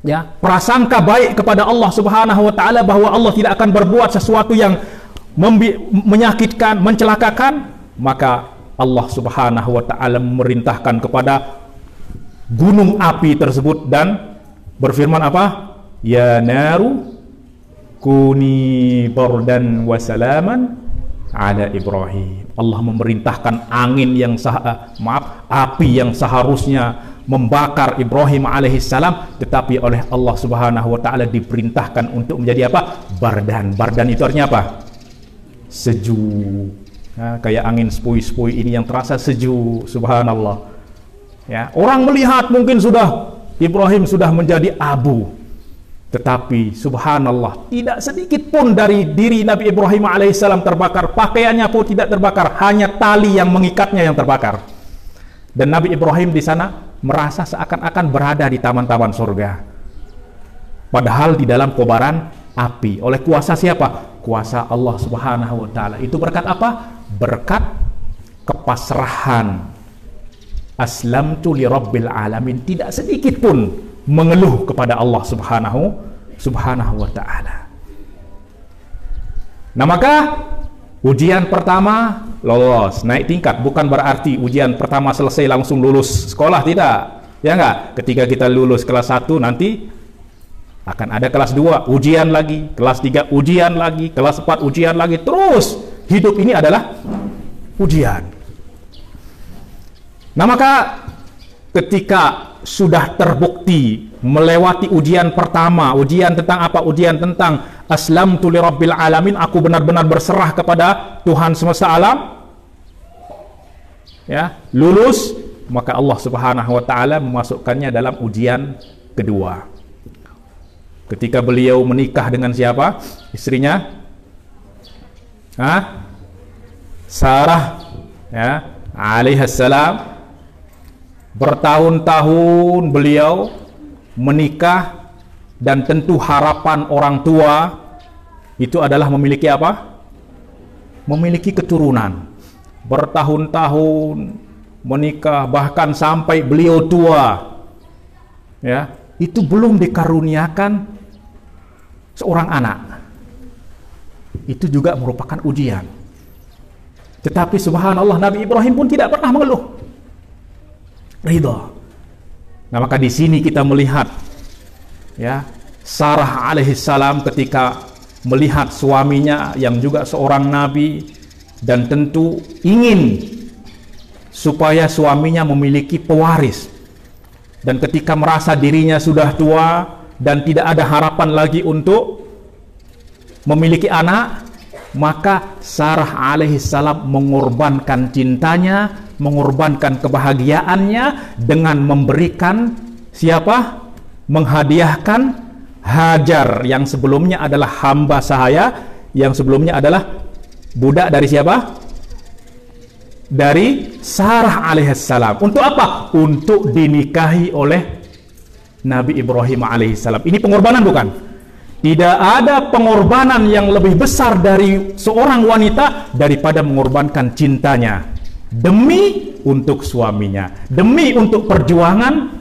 ya, prasangka baik kepada Allah Subhanahu wa ta'ala bahwa Allah tidak akan berbuat sesuatu yang menyakitkan, mencelakakan, maka Allah Subhanahu wa ta'ala memerintahkan kepada gunung api tersebut dan berfirman apa? Ya naru kuni bardan wa salaman ala Ibrahim. Allah memerintahkan angin yang api yang seharusnya membakar Ibrahim alaihissalam, tetapi oleh Allah Subhanahu wa ta'ala diperintahkan untuk menjadi apa? Bardan. Bardan itu artinya apa? Sejuk. Nah, kayak angin sepoi-sepoi ini yang terasa sejuk, subhanallah. Ya, orang melihat mungkin Ibrahim sudah menjadi abu, tetapi subhanallah tidak sedikit pun dari diri Nabi Ibrahim alaihissalam terbakar, pakaiannya pun tidak terbakar, hanya tali yang mengikatnya yang terbakar. Dan Nabi Ibrahim di sana merasa seakan-akan berada di taman-taman surga, padahal di dalam kobaran api. Oleh kuasa siapa? kuasa Allah Subhanahu wa taala. Itu berkat apa? Berkat kepasrahan. Aslamtu li rabbil alamin, tidak sedikit pun mengeluh kepada Allah Subhanahu wa taala. Nah, maka ujian pertama lolos, naik tingkat, bukan berarti ujian pertama selesai langsung lulus sekolah, tidak. Ya enggak? Ketika kita lulus kelas 1 nanti akan ada kelas 2, ujian lagi, kelas 3 ujian lagi, kelas 4 ujian lagi, terus hidup ini adalah ujian. Nah, maka ketika sudah terbukti melewati ujian pertama, ujian tentang apa? Ujian tentang aslamtu li rabbil alamin, aku benar-benar berserah kepada Tuhan semesta alam. Ya, lulus, maka Allah Subhanahu wa taala memasukkannya dalam ujian kedua. Ketika beliau menikah dengan siapa? Istrinya? Sarah, ya, alaihissalam. Bertahun-tahun beliau menikah, dan tentu harapan orang tua itu adalah memiliki apa? Memiliki keturunan. Bertahun-tahun menikah, bahkan sampai beliau tua, ya, itu belum dikaruniakan seorang anak. Itu juga merupakan ujian. Tetapi subhanallah, Nabi Ibrahim pun tidak pernah mengeluh, ridha. Nah, maka di sini kita melihat, ya, Sarah alaihissalam ketika melihat suaminya yang juga seorang nabi, dan tentu ingin supaya suaminya memiliki pewaris, dan ketika merasa dirinya sudah tua dan tidak ada harapan lagi untuk memiliki anak, maka Sarah alaihissalam mengorbankan cintanya, mengorbankan kebahagiaannya dengan memberikan siapa? Menghadiahkan Hajar yang sebelumnya adalah hamba sahaya, yang sebelumnya adalah budak dari siapa? Dari Sarah alaihissalam. Untuk apa? Untuk dinikahi oleh Nabi Ibrahim alaihissalam. Ini pengorbanan bukan? Tidak ada pengorbanan yang lebih besar dari seorang wanita daripada mengorbankan cintanya demi untuk suaminya, demi untuk perjuangan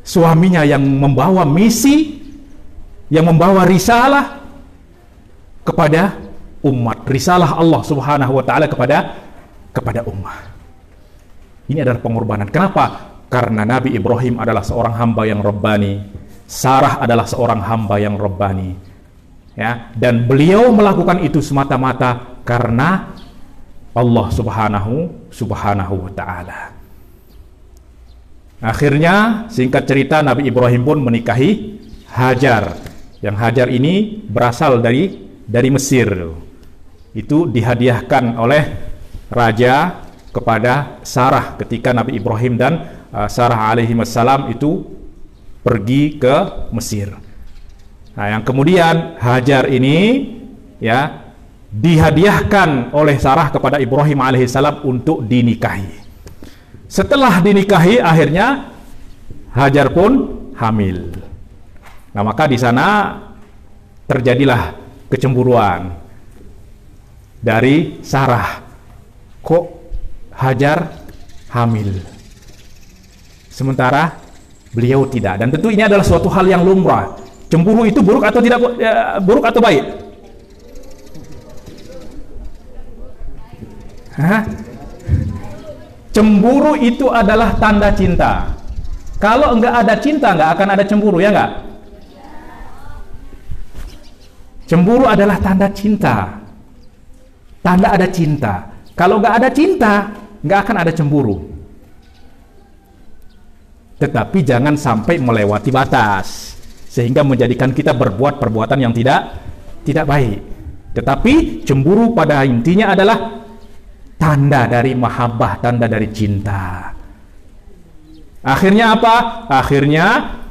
suaminya yang membawa misi, yang membawa risalah kepada umat, risalah Allah Subhanahu wa taala kepada umat. Ini adalah pengorbanan. Kenapa? Karena Nabi Ibrahim adalah seorang hamba yang rabbani, Sarah adalah seorang hamba yang rabbani, ya, dan beliau melakukan itu semata-mata karena Allah Subhanahu wa taala. Akhirnya, singkat cerita, Nabi Ibrahim pun menikahi Hajar. Yang Hajar ini berasal dari Mesir. Itu dihadiahkan oleh raja kepada Sarah ketika Nabi Ibrahim dan Sarah alaihi wassalam itu pergi ke Mesir. Nah, yang kemudian Hajar ini, ya, dihadiahkan oleh Sarah kepada Ibrahim alaihissalam untuk dinikahi. Setelah dinikahi, akhirnya Hajar pun hamil. Nah, maka di sana terjadilah kecemburuan dari Sarah. Kok Hajar hamil, sementara beliau tidak? Dan tentu ini adalah suatu hal yang lumrah. Cemburu itu buruk atau tidak? Buruk atau baik? Cemburu itu adalah tanda cinta. Kalau enggak ada cinta, enggak akan ada cemburu, ya enggak? Cemburu adalah tanda cinta. Tanda ada cinta. Kalau enggak ada cinta, enggak akan ada cemburu. Tetapi jangan sampai melewati batas sehingga menjadikan kita berbuat perbuatan yang tidak baik. Tetapi cemburu pada intinya adalah tanda dari mahabbah, tanda dari cinta. Akhirnya apa? Akhirnya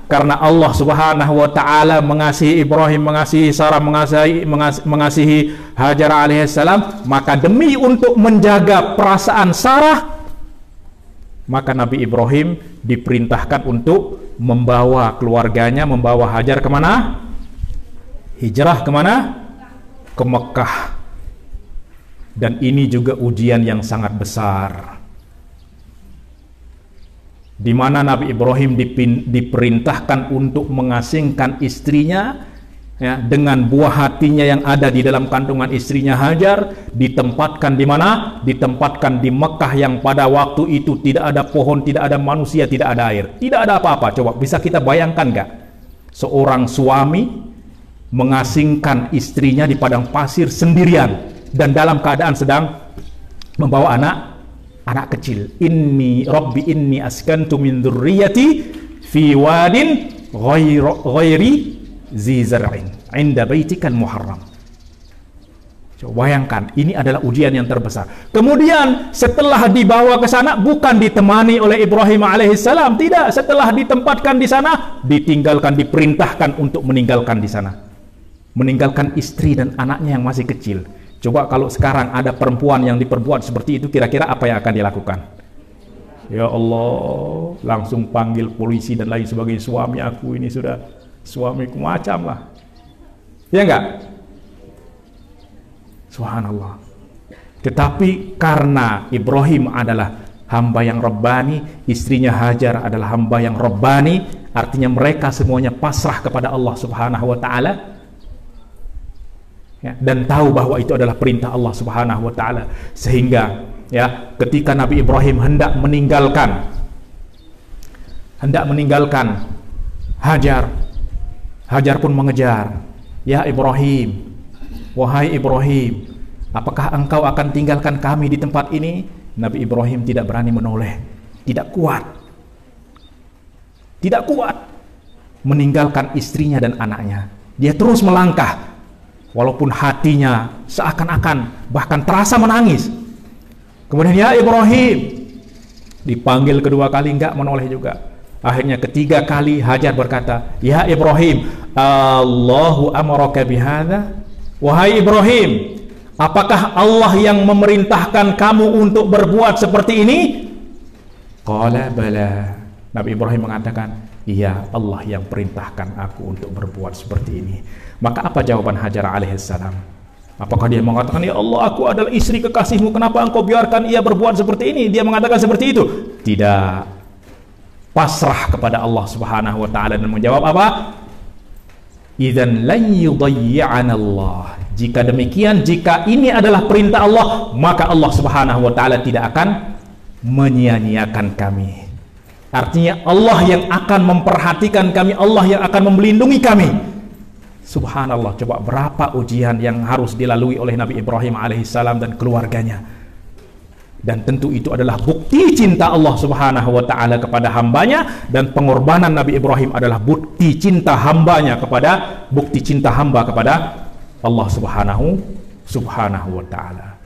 karena Allah Subhanahu wa taala mengasihi Ibrahim, mengasihi Sarah, mengasihi Hajar alaihissalam, maka demi untuk menjaga perasaan Sarah, maka Nabi Ibrahim diperintahkan untuk membawa keluarganya, membawa Hajar kemana? Hijrah kemana? ke Mekah. Dan ini juga ujian yang sangat besar, di mana Nabi Ibrahim diperintahkan untuk mengasingkan istrinya, ya, dengan buah hatinya yang ada di dalam kandungan istrinya Hajar, ditempatkan di mana? Ditempatkan di Mekah yang pada waktu itu tidak ada pohon, tidak ada manusia, tidak ada air, tidak ada apa-apa. Coba bisa kita bayangkan nggak? Seorang suami mengasingkan istrinya di padang pasir sendirian dan dalam keadaan sedang membawa anak kecil. Rabbi inni askantu min dzurriyyati fi wadin ghairi zi zar'in 'inda baitikal muharram. Coba bayangkan, ini adalah ujian yang terbesar. Kemudian setelah dibawa ke sana bukan ditemani oleh Ibrahim alaihissalam, tidak. Setelah ditempatkan di sana, ditinggalkan, diperintahkan untuk meninggalkan di sana, meninggalkan istri dan anaknya yang masih kecil. Coba kalau sekarang ada perempuan yang diperbuat seperti itu, kira-kira apa yang akan dilakukan? Ya Allah, langsung panggil polisi dan lain sebagainya. Suami aku ini sudah, suamiku macam lah, ya enggak? Subhanallah. Tetapi karena Ibrahim adalah hamba yang Rabbani, istrinya Hajar adalah hamba yang Rabbani, artinya mereka semuanya pasrah kepada Allah Subhanahu wa ta'ala, ya, dan tahu bahwa itu adalah perintah Allah Subhanahu wa ta'ala. Sehingga ya, ketika Nabi Ibrahim hendak meninggalkan Hajar pun mengejar. Ya Ibrahim, wahai Ibrahim, apakah engkau akan tinggalkan kami di tempat ini? Nabi Ibrahim tidak berani menoleh, tidak kuat meninggalkan istrinya dan anaknya. Dia terus melangkah, walaupun hatinya seakan-akan bahkan terasa menangis. Kemudian ya Ibrahim, dipanggil kedua kali enggak menoleh juga. Akhirnya ketiga kali Hajar berkata, ya Ibrahim, Allahu amaraka bihadza? Wahai Ibrahim, apakah Allah yang memerintahkan kamu untuk berbuat seperti ini? Qala bala. Nabi Ibrahim mengatakan, iya, Allah yang perintahkan aku untuk berbuat seperti ini. Maka apa jawaban Hajar alaihissalam? Apakah dia mengatakan, ya Allah, aku adalah istri kekasihmu, kenapa engkau biarkan ia berbuat seperti ini? Dia mengatakan seperti itu? Tidak. Pasrah kepada Allah Subhanahu wa ta'ala dan menjawab apa? Idzan lan yudayyi'ana Allah. Jika demikian, jika ini adalah perintah Allah, maka Allah Subhanahu wa ta'ala tidak akan menyia-nyiakan kami. Artinya Allah yang akan memperhatikan kami, Allah yang akan melindungi kami. Subhanallah, coba berapa ujian yang harus dilalui oleh Nabi Ibrahim alaihissalam dan keluarganya. Dan tentu itu adalah bukti cinta Allah Subhanahu wa ta'ala kepada hambanya, dan pengorbanan Nabi Ibrahim adalah bukti cinta hambanya kepada, bukti cinta hamba kepada Allah Subhanahu wa ta'ala.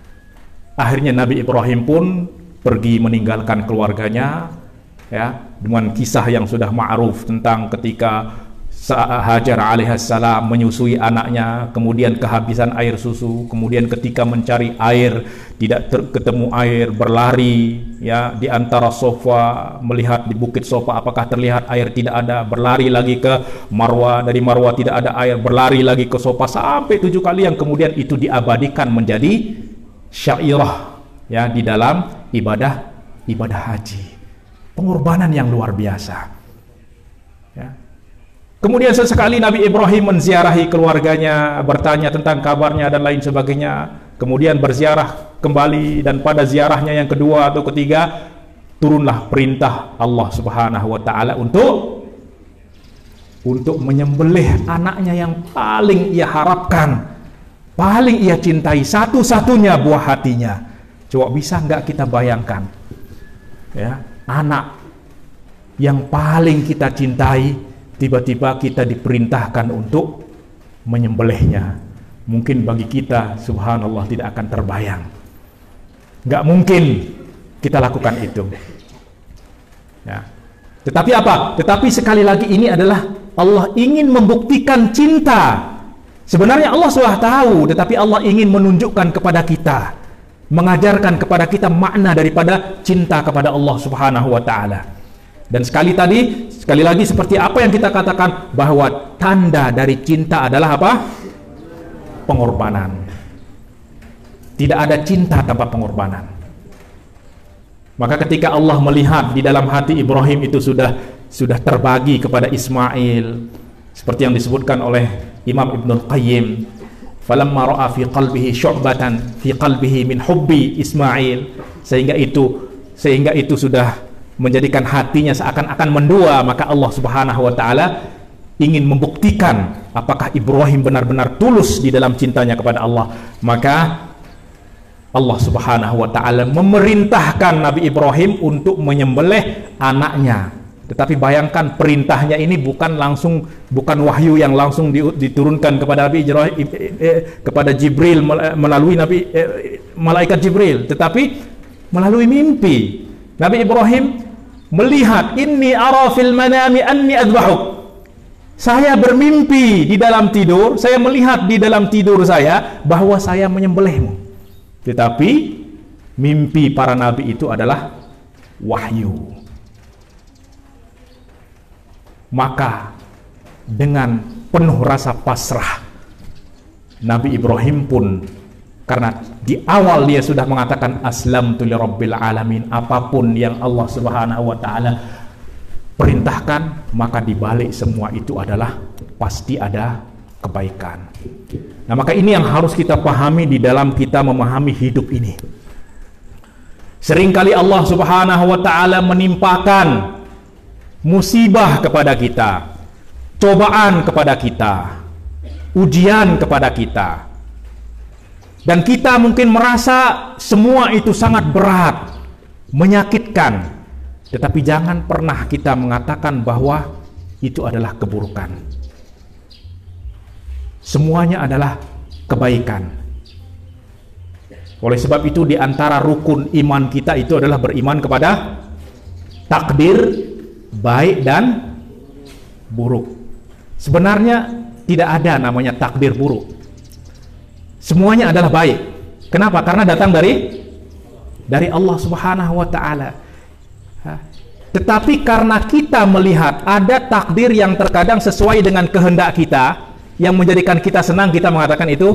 Akhirnya Nabi Ibrahim pun pergi meninggalkan keluarganya, ya, dengan kisah yang sudah ma'ruf tentang ketika Hajar alaihissalam menyusui anaknya, kemudian kehabisan air susu, kemudian ketika mencari air tidak ketemu air, berlari ya di antara sofa, melihat di bukit sofa apakah terlihat air, tidak ada, berlari lagi ke Marwah, dari Marwah tidak ada air, berlari lagi ke sofa sampai 7 kali, yang kemudian itu diabadikan menjadi syairah ya di dalam ibadah haji. Pengorbanan yang luar biasa ya. Kemudian sesekali Nabi Ibrahim menziarahi keluarganya, bertanya tentang kabarnya dan lain sebagainya. Kemudian berziarah kembali, dan pada ziarahnya yang kedua atau ketiga turunlah perintah Allah Subhanahu wa ta'ala untuk menyembelih anaknya yang paling ia harapkan, paling ia cintai, satu-satunya buah hatinya. Coba bisa nggak kita bayangkan ya, anak yang paling kita cintai tiba-tiba kita diperintahkan untuk menyembelihnya. Mungkin bagi kita, subhanallah, tidak akan terbayang. Nggak mungkin kita lakukan itu. Ya. Tetapi apa? Tetapi sekali lagi ini adalah Allah ingin membuktikan cinta. Sebenarnya Allah sudah tahu, tetapi Allah ingin menunjukkan kepada kita, mengajarkan kepada kita makna daripada cinta kepada Allah Subhanahu wa ta'ala. Dan sekali lagi seperti apa yang kita katakan, bahwa tanda dari cinta adalah apa? pengorbanan. Tidak ada cinta tanpa pengorbanan. Maka ketika Allah melihat di dalam hati Ibrahim itu sudah terbagi kepada Ismail, seperti yang disebutkan oleh Imam Ibnul Qayyim, falamma ra'a fi qalbihi syu'batan fi qalbihi min hubbi Ismail, sehingga itu sudah menjadikan hatinya seakan-akan mendua, maka Allah Subhanahu wa taala ingin membuktikan apakah Ibrahim benar-benar tulus di dalam cintanya kepada Allah. Maka Allah Subhanahu wa taala memerintahkan Nabi Ibrahim untuk menyembelih anaknya. Tetapi bayangkan, perintahnya ini bukan wahyu yang langsung diturunkan kepada Nabi Ibrahim, kepada Jibril melalui malaikat Jibril, tetapi melalui mimpi. Nabi Ibrahim melihat, inni ara fil manami anni adbahuk. Saya bermimpi di dalam tidur, saya melihat di dalam tidur saya bahwa saya menyembelihmu. Tetapi mimpi para nabi itu adalah wahyu. Maka dengan penuh rasa pasrah, Nabi Ibrahim pun, karena di awal dia sudah mengatakan aslamtu lirabbil alamin, apapun yang Allah Subhanahu wa taala perintahkan, maka di balik semua itu adalah pasti ada kebaikan. Nah, maka ini yang harus kita pahami di dalam kita memahami hidup ini. Seringkali Allah Subhanahu wa taala menimpakan musibah kepada kita, cobaan kepada kita, ujian kepada kita. Dan kita mungkin merasa semua itu sangat berat, menyakitkan. Tetapi jangan pernah kita mengatakan bahwa itu adalah keburukan. Semuanya adalah kebaikan. Oleh sebab itu, di antara rukun iman kita itu adalah beriman kepada takdir baik dan buruk. Sebenarnya tidak ada namanya takdir buruk. Semuanya adalah baik. Kenapa? Karena datang dari Allah Subhanahu wa taala. Tetapi karena kita melihat ada takdir yang terkadang sesuai dengan kehendak kita, yang menjadikan kita senang, kita mengatakan itu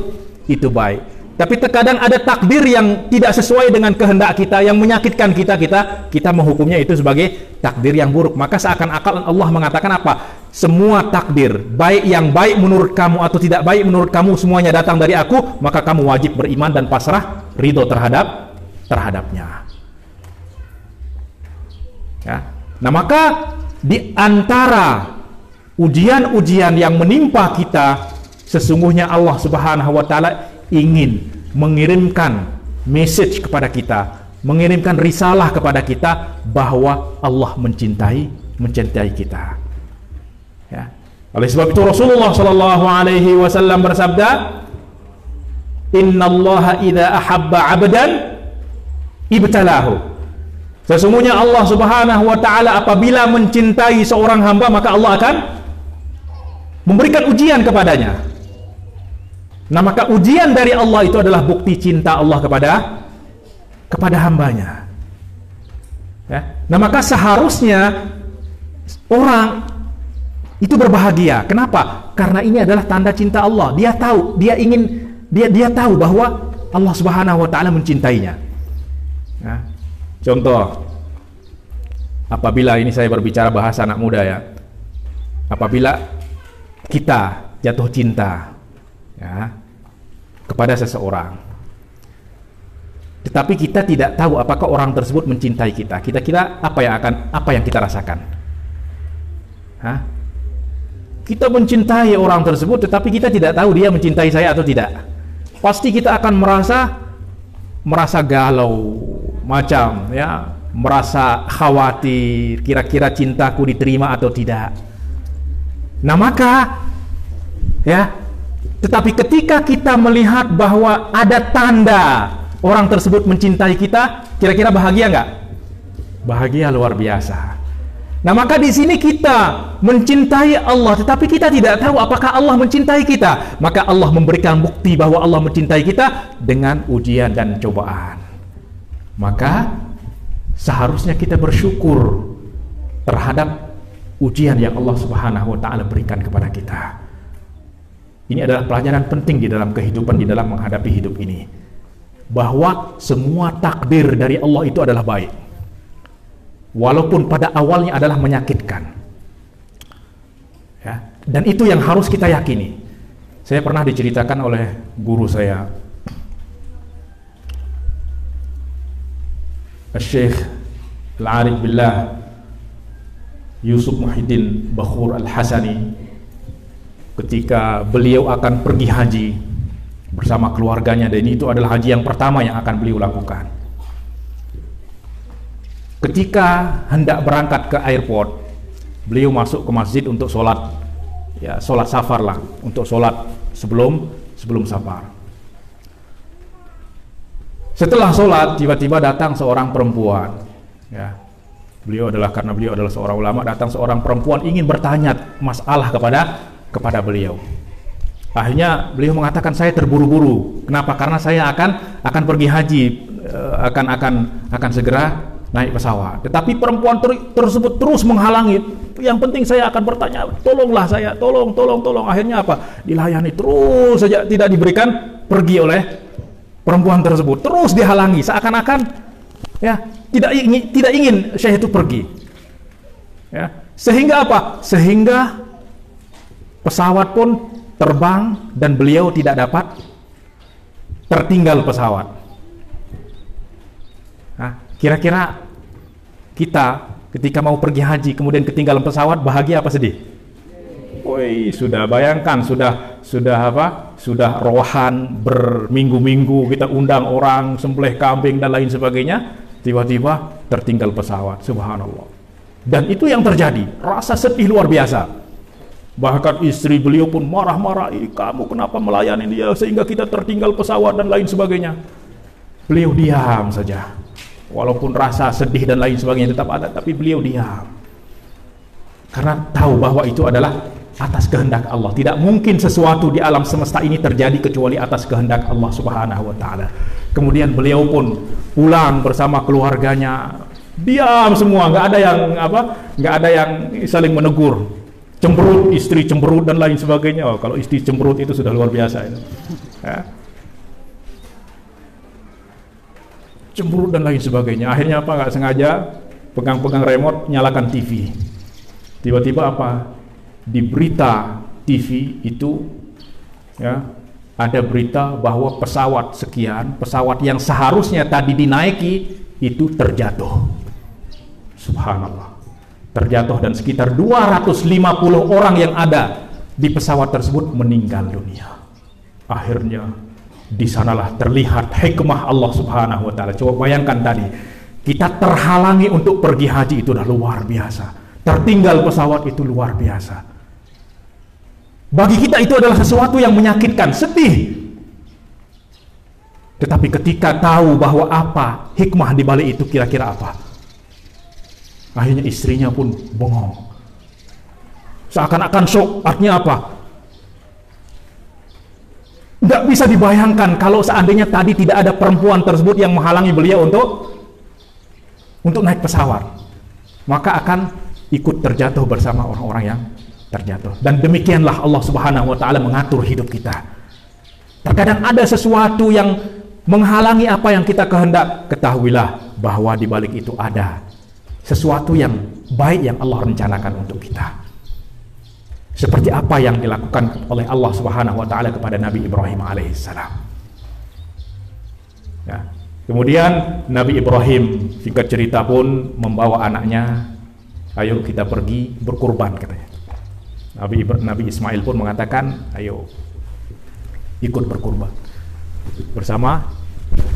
baik. Tapi terkadang ada takdir yang tidak sesuai dengan kehendak kita, yang menyakitkan kita menghukumnya itu sebagai takdir yang buruk. Maka seakan-akan Allah mengatakan apa? Semua takdir, baik yang baik menurut kamu atau tidak baik menurut kamu, semuanya datang dari aku, maka kamu wajib beriman dan pasrah, ridho terhadapnya. Ya. Nah, maka di antara ujian-ujian yang menimpa kita, sesungguhnya Allah Subhanahu wa taala ingin mengirimkan message kepada kita, mengirimkan risalah kepada kita bahwa Allah mencintai kita. Ya. Oleh sebab itu Rasulullah sallallahu alaihi wasallam bersabda, "Innallaha idza ahabba 'abdan ibtalahu." Sesungguhnya Allah Subhanahu wa taala apabila mencintai seorang hamba, maka Allah akan memberikan ujian kepadanya. Nah, maka ujian dari Allah itu adalah bukti cinta Allah kepada hambanya. Ya. Nah, maka seharusnya orang itu berbahagia. Kenapa? Karena ini adalah tanda cinta Allah. Dia tahu, dia tahu bahwa Allah Subhanahu wa taala mencintainya. Ya. Contoh, apabila ini saya berbicara bahasa anak muda ya, apabila kita jatuh cinta ya kepada seseorang, tetapi kita tidak tahu apakah orang tersebut mencintai kita, kira-kira apa yang kita rasakan? Kita mencintai orang tersebut, tetapi kita tidak tahu dia mencintai saya atau tidak. Pasti kita akan merasa galau, macam ya, merasa khawatir, kira-kira cintaku diterima atau tidak. Nah, maka ya, tetapi ketika kita melihat bahwa ada tanda orang tersebut mencintai kita, kira-kira bahagia nggak? Bahagia luar biasa. Nah, maka di sini kita mencintai Allah, tetapi kita tidak tahu apakah Allah mencintai kita. Maka Allah memberikan bukti bahwa Allah mencintai kita dengan ujian dan cobaan. Maka seharusnya kita bersyukur terhadap ujian yang Allah Subhanahu wa taala berikan kepada kita. Ini adalah pelajaran penting di dalam kehidupan, di dalam menghadapi hidup ini, bahwa semua takdir dari Allah itu adalah baik, walaupun pada awalnya adalah menyakitkan, ya. Dan itu yang harus kita yakini. Saya pernah diceritakan oleh guru saya, Syekh Al-Arif Billah Yusuf Muhyiddin Bakhur Al-Hasani, ketika beliau akan pergi haji bersama keluarganya, dan itu adalah haji yang pertama yang akan beliau lakukan. Ketika hendak berangkat ke airport, beliau masuk ke masjid untuk sholat, ya sholat safar lah, untuk sholat sebelum safar. Setelah sholat, tiba-tiba datang seorang perempuan, ya. Karena beliau adalah seorang ulama, datang seorang perempuan ingin bertanya masalah kepada beliau. Akhirnya beliau mengatakan, saya terburu-buru. Kenapa? Karena saya akan pergi haji, akan segera naik pesawat. Tetapi perempuan tersebut terus menghalangi. Yang penting saya akan bertanya, tolonglah saya, tolong. Akhirnya apa? Dilayani terus saja, tidak diberikan pergi oleh perempuan tersebut. Terus dihalangi, seakan-akan ya tidak ingin Syekh itu pergi. Ya. Sehingga apa? Sehingga pesawat pun terbang dan beliau tidak dapat, tertinggal pesawat. Nah, kira-kira kita ketika mau pergi haji kemudian ketinggalan pesawat, bahagia apa sedih? Woi, sudah bayangkan, sudah rohan berminggu-minggu, kita undang orang sembelih kambing dan lain sebagainya, tiba-tiba tertinggal pesawat. Subhanallah. Dan itu yang terjadi, rasa sedih luar biasa. Bahkan istri beliau pun marah-marah, kamu kenapa melayani dia sehingga kita tertinggal pesawat dan lain sebagainya. Beliau diam saja, walaupun rasa sedih dan lain sebagainya tetap ada, tapi beliau diam karena tahu bahwa itu adalah atas kehendak Allah. Tidak mungkin sesuatu di alam semesta ini terjadi kecuali atas kehendak Allah Subhanahu wa ta'ala. Kemudian beliau pun pulang bersama keluarganya, diam semua, nggak ada yang saling menegur. Cemberut, istri cemberut dan lain sebagainya. Oh, kalau istri cemberut itu sudah luar biasa itu. Ya. Cemberut dan lain sebagainya. Akhirnya apa? Nggak sengaja pegang-pegang remote, nyalakan TV. Tiba-tiba apa? Di berita TV itu ya ada berita bahwa pesawat sekian, pesawat yang seharusnya tadi dinaiki itu terjatuh. Subhanallah. Terjatuh dan sekitar 250 orang yang ada di pesawat tersebut meninggal dunia. Akhirnya di sanalah terlihat hikmah Allah Subhanahu wa ta'ala. Coba bayangkan tadi, kita terhalangi untuk pergi haji, itu udah luar biasa. Tertinggal pesawat itu luar biasa. Bagi kita itu adalah sesuatu yang menyakitkan, sedih. Tetapi ketika tahu bahwa apa hikmah di balik itu, kira-kira apa? Akhirnya istrinya pun bengong, seakan-akan shock. Artinya apa? Nggak bisa dibayangkan kalau seandainya tadi tidak ada perempuan tersebut yang menghalangi beliau untuk naik pesawat, maka akan ikut terjatuh bersama orang-orang yang terjatuh. Dan demikianlah Allah Subhanahu wa ta'ala mengatur hidup kita. Terkadang ada sesuatu yang menghalangi apa yang kita kehendak, ketahuilah bahwa di balik itu ada sesuatu yang baik yang Allah rencanakan untuk kita. Seperti apa yang dilakukan oleh Allah Subhanahu wa ta'ala kepada Nabi Ibrahim alaihissalam. Ya. Kemudian Nabi Ibrahim, singkat cerita, pun membawa anaknya, ayo kita pergi berkurban, katanya. Nabi Ismail pun mengatakan, ayo ikut berkurban bersama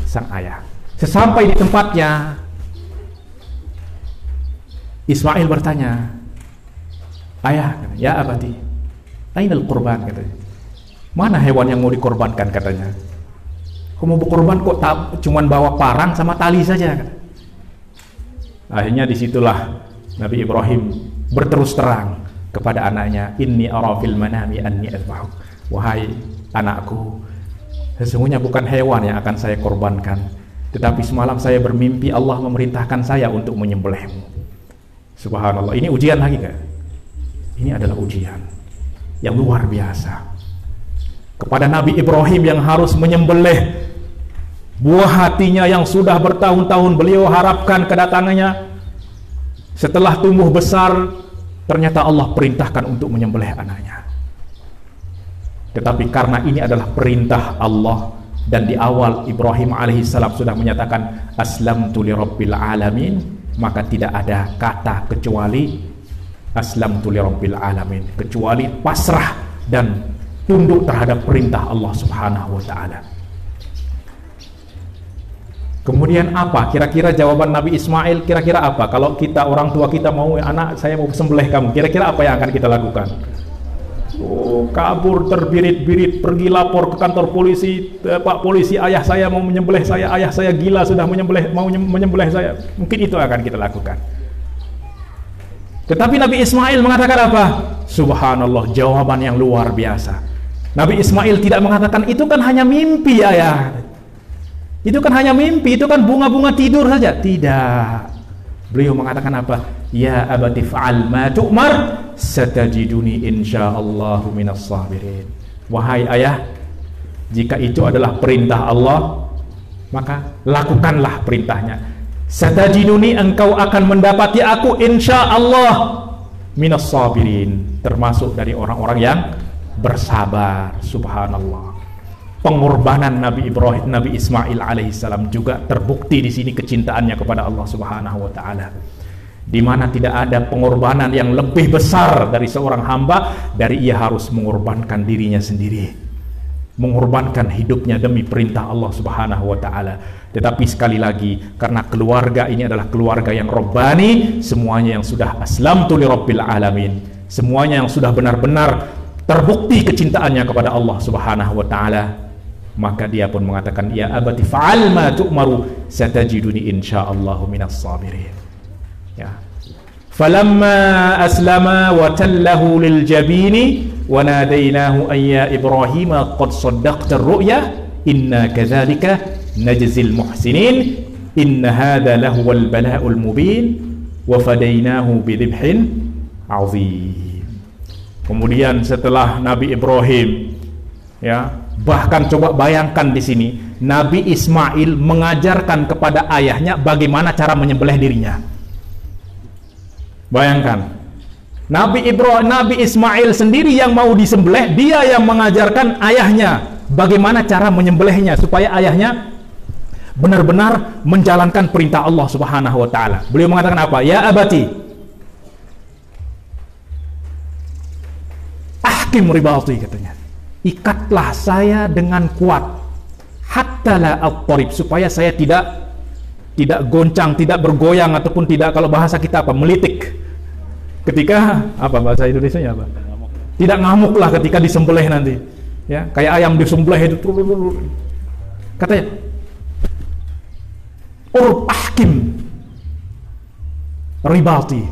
sang ayah. Sesampai di tempatnya, Ismail bertanya, ayah, ya abadi, ainal kurban, katanya. Mana hewan yang mau dikorbankan, katanya. Kau mau berkorban kok cuman bawa parang sama tali saja, katanya. Akhirnya disitulah Nabi Ibrahim berterus terang kepada anaknya, inni ara fil manami anni azbahuk. Wahai anakku, sesungguhnya bukan hewan yang akan saya korbankan, tetapi semalam saya bermimpi Allah memerintahkan saya untuk menyembelihmu. Subhanallah, ini ujian lagi kan? Ini adalah ujian yang luar biasa. kepada Nabi Ibrahim yang harus menyembelih buah hatinya yang sudah bertahun-tahun beliau harapkan kedatangannya. Setelah tumbuh besar, ternyata Allah perintahkan untuk menyembelih anaknya. Tetapi karena ini adalah perintah Allah, dan di awal Ibrahim alaihissalam sudah menyatakan aslamtu lirabbil alamin, maka tidak ada kata kecuali aslamtu lirabbil alamin, kecuali pasrah dan tunduk terhadap perintah Allah subhanahu wa ta'ala. Kemudian apa? Kira-kira jawaban Nabi Ismail kira-kira apa? Kalau kita, orang tua kita mau, anak saya mau sembelih kamu, kira-kira apa yang akan kita lakukan? Oh, kabur terbirit-birit, pergi lapor ke kantor polisi, Pak polisi, ayah saya mau menyembelih saya, ayah saya gila sudah mau menyembelih saya. Mungkin itu akan kita lakukan. Tetapi Nabi Ismail mengatakan apa? Subhanallah, jawaban yang luar biasa. Nabi Ismail tidak mengatakan itu kan hanya mimpi ayah, itu kan hanya mimpi, itu kan bunga-bunga tidur saja. Tidak. Beliau mengatakan apa? Ya abati fa'al ma tu'mar satajiduni insyaallahu minas sabirin. Wahai ayah, jika itu adalah perintah Allah, maka lakukanlah perintahnya. Satajiduni, engkau akan mendapati aku insyaallah minas sabirin, termasuk dari orang-orang yang bersabar. Subhanallah. Pengorbanan Nabi Ibrahim, Nabi Ismail alaihissalam juga terbukti di sini kecintaannya kepada Allah Subhanahu wa taala. Di mana tidak ada pengorbanan yang lebih besar dari seorang hamba dari ia harus mengorbankan dirinya sendiri, mengorbankan hidupnya demi perintah Allah Subhanahu wa taala. Tetapi sekali lagi, karena keluarga ini adalah keluarga yang robbani, semuanya yang sudah aslamtu lirabbil alamin, semuanya yang sudah benar-benar terbukti kecintaannya kepada Allah Subhanahu wa taala, maka dia pun mengatakan ya abati fa'al ma tu'maru satajiduni insyaallahu minas sabirin. Ya. Falamma aslama wa tallahu lil jabini wa nadainahu ay ya Ibrahim qad saddaqta ar-ru'ya inna kadzalika najzil muhsinin inna hadha lahuwal bala'ul mubin wa fadainahu bidhibhin 'azim. Kemudian setelah Nabi Ibrahim, ya, bahkan coba bayangkan di sini Nabi Ismail mengajarkan kepada ayahnya bagaimana cara menyembelih dirinya. Bayangkan, Nabi Ismail sendiri yang mau disembelih, dia yang mengajarkan ayahnya bagaimana cara menyembelihnya supaya ayahnya benar-benar menjalankan perintah Allah Subhanahu wa taala. Beliau mengatakan apa? Ya abati ahkim ribati, katanya. Ikatlah saya dengan kuat, hatta la at-tarib, supaya saya tidak goncang, tidak bergoyang, ataupun tidak, kalau bahasa kita apa, melitik. Ketika apa bahasa Indonesianya apa? Tidak ngamuklah ketika disembelih nanti. Ya, kayak ayam disembelih itu katanya ahkim ribati,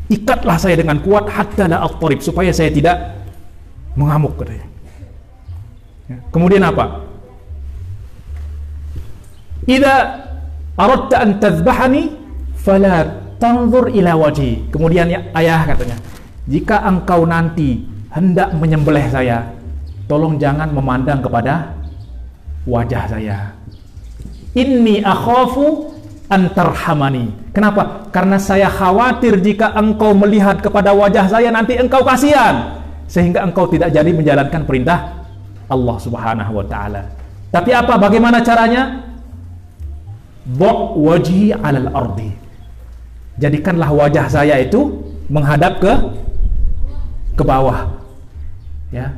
ikatlah saya dengan kuat hatta la at-tarib, supaya saya tidak mengamuk, katanya. Ya. Kemudian apa? Idza aradta an tadhbahani fala tanzur ila wajhi. Kemudian ya, ayah, katanya, jika engkau nanti hendak menyembelih saya, tolong jangan memandang kepada wajah saya. Inni akhafu an tarhamani. Kenapa? Karena saya khawatir jika engkau melihat kepada wajah saya nanti engkau kasihan, sehingga engkau tidak jadi menjalankan perintah Allah Subhanahu wa taala. Tapi apa? Bagaimana caranya? Dha' wajhi 'alal ardi. Jadikanlah wajah saya itu menghadap ke bawah. Ya.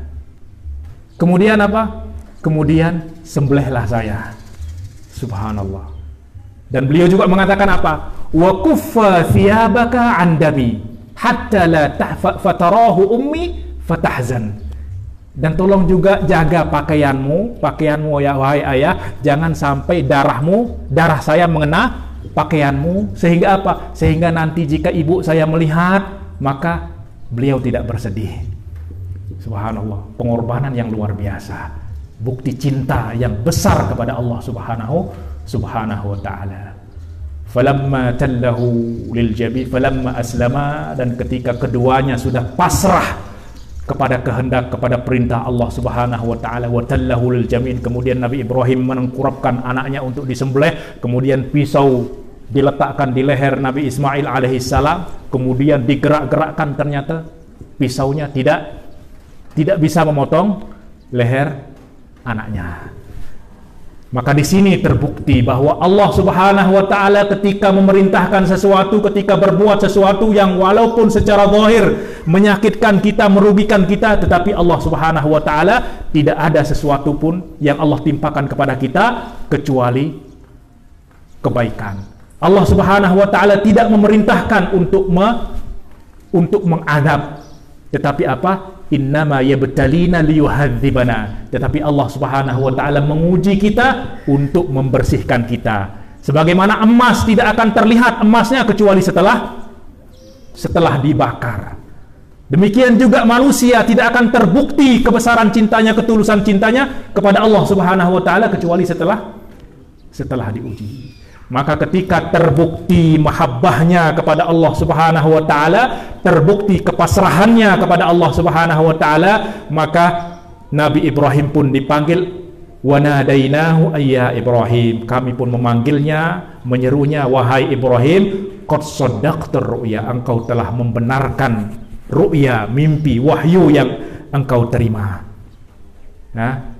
Kemudian apa? Kemudian sembelihlah saya. Subhanallah. Dan beliau juga mengatakan apa? Wa kuffa thiyabaka 'an dabi hatta la fatarahu ummi fatahzan. Dan tolong juga jaga pakaianmu ya wahai ayah, jangan sampai darah saya mengena pakaianmu, sehingga apa? Sehingga nanti jika ibu saya melihat, maka beliau tidak bersedih. Subhanallah, pengorbanan yang luar biasa, bukti cinta yang besar kepada Allah Subhanahu wa ta'ala. Falamma tallahu lil jabi falamma aslama, dan ketika keduanya sudah pasrah kepada kehendak, kepada perintah Allah Subhanahu wa taala. Wa tallahul jamin, kemudian Nabi Ibrahim menengkurapkan anaknya untuk disembelih, kemudian pisau diletakkan di leher Nabi Ismail alaihissalam, kemudian digerak-gerakkan, ternyata pisaunya tidak bisa memotong leher anaknya. Maka di sini terbukti bahwa Allah Subhanahu wa taala ketika memerintahkan sesuatu, ketika berbuat sesuatu yang walaupun secara zahir menyakitkan kita, merugikan kita, tetapi Allah Subhanahu wa taala tidak ada sesuatu pun yang Allah timpakan kepada kita kecuali kebaikan. Allah Subhanahu wa taala tidak memerintahkan untuk mengadab, tetapi apa? Innama yabtalina liyuhadzibana. Tetapi Allah Subhanahu wa taala menguji kita untuk membersihkan kita. Sebagaimana emas tidak akan terlihat emasnya kecuali setelah dibakar. Demikian juga manusia tidak akan terbukti kebesaran cintanya, ketulusan cintanya kepada Allah Subhanahu wa taala kecuali setelah diuji. Maka ketika terbukti mahabbahnya kepada Allah Subhanahu wa taala, terbukti kepasrahannya kepada Allah Subhanahu wa taala, maka Nabi Ibrahim pun dipanggil, wa nadainahu ayya Ibrahim, kami pun memanggilnya, menyerunya, wahai Ibrahim, qad saddaqtar ru'ya, engkau telah membenarkan ru'ya, mimpi, wahyu yang engkau terima. Nah,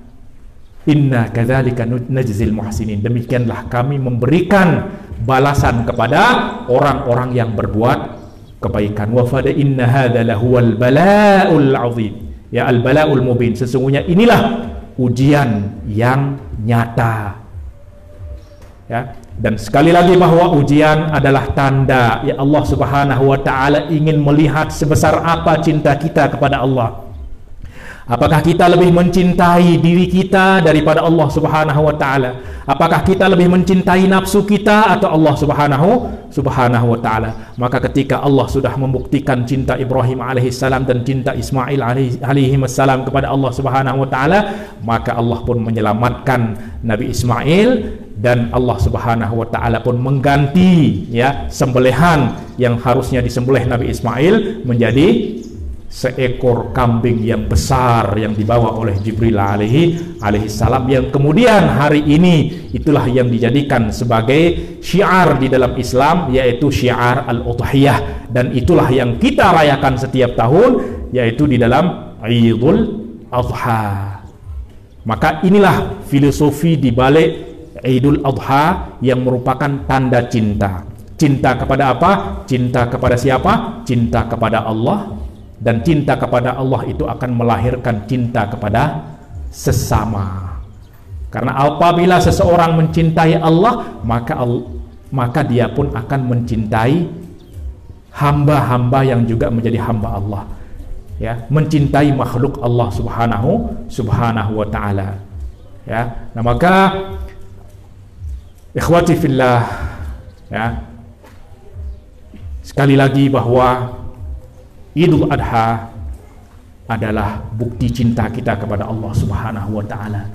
inna kadzalika najzil muhsinin, demikianlah kami memberikan balasan kepada orang-orang yang berbuat kebaikan. Wa fada inna hadza lahuwal bala'ul azim, ya al bala'ul mubin, sesungguhnya inilah ujian yang nyata. Ya, dan sekali lagi bahwa ujian adalah tanda ya Allah Subhanahu wa taala ingin melihat sebesar apa cinta kita kepada Allah. Apakah kita lebih mencintai diri kita daripada Allah Subhanahu wa taala? Apakah kita lebih mencintai nafsu kita atau Allah Subhanahu wa taala? Maka ketika Allah sudah membuktikan cinta Ibrahim alaihissalam dan cinta Ismail alaihissalam kepada Allah Subhanahu wa taala, maka Allah pun menyelamatkan Nabi Ismail, dan Allah Subhanahu wa taala pun mengganti ya sembelihan yang harusnya disembelih Nabi Ismail menjadi seekor kambing yang besar yang dibawa oleh Jibril alaihissalam, yang kemudian hari ini itulah yang dijadikan sebagai syiar di dalam Islam, yaitu syiar al-udhiyah, dan itulah yang kita rayakan setiap tahun, yaitu di dalam Idul Adha. Maka inilah filosofi di balik Idul Adha yang merupakan tanda cinta. Cinta kepada apa? Cinta kepada siapa? Cinta kepada Allah. Dan cinta kepada Allah itu akan melahirkan cinta kepada sesama. Karena apabila seseorang mencintai Allah, maka dia pun akan mencintai hamba-hamba yang juga menjadi hamba Allah. Ya, mencintai makhluk Allah Subhanahu wa taala. Ya, nah maka ikhwati fillah, ya, sekali lagi bahwa Idul Adha adalah bukti cinta kita kepada Allah Subhanahu wa taala.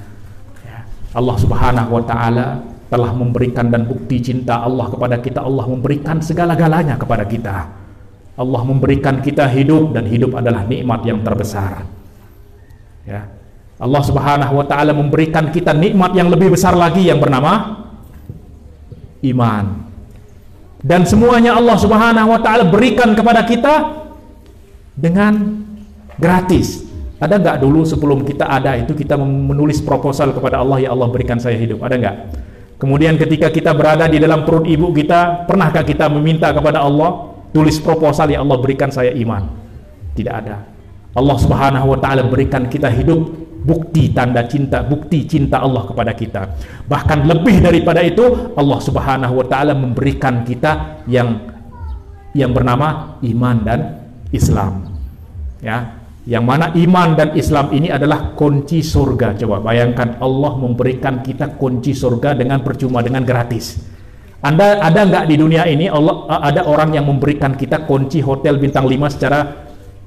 Ya, Allah Subhanahu wa taala telah memberikan, dan bukti cinta Allah kepada kita, Allah memberikan segala-galanya kepada kita. Allah memberikan kita hidup, dan hidup adalah nikmat yang terbesar. Ya. Allah Subhanahu wa taala memberikan kita nikmat yang lebih besar lagi yang bernama iman. Dan semuanya Allah Subhanahu wa taala berikan kepada kita dengan gratis. Ada nggak dulu sebelum kita ada itu kita menulis proposal kepada Allah, ya Allah berikan saya hidup? Ada nggak? Kemudian ketika kita berada di dalam perut ibu kita, pernahkah kita meminta kepada Allah, tulis proposal, ya Allah berikan saya iman? Tidak ada. Allah Subhanahu wa taala berikan kita hidup, bukti tanda cinta, bukti cinta Allah kepada kita. Bahkan lebih daripada itu, Allah Subhanahu wa taala memberikan kita yang bernama iman dan Islam. Ya, yang mana iman dan Islam ini adalah kunci surga. Coba bayangkan Allah memberikan kita kunci surga dengan percuma, dengan gratis. Anda ada nggak di dunia ini Allah ada orang yang memberikan kita kunci hotel bintang 5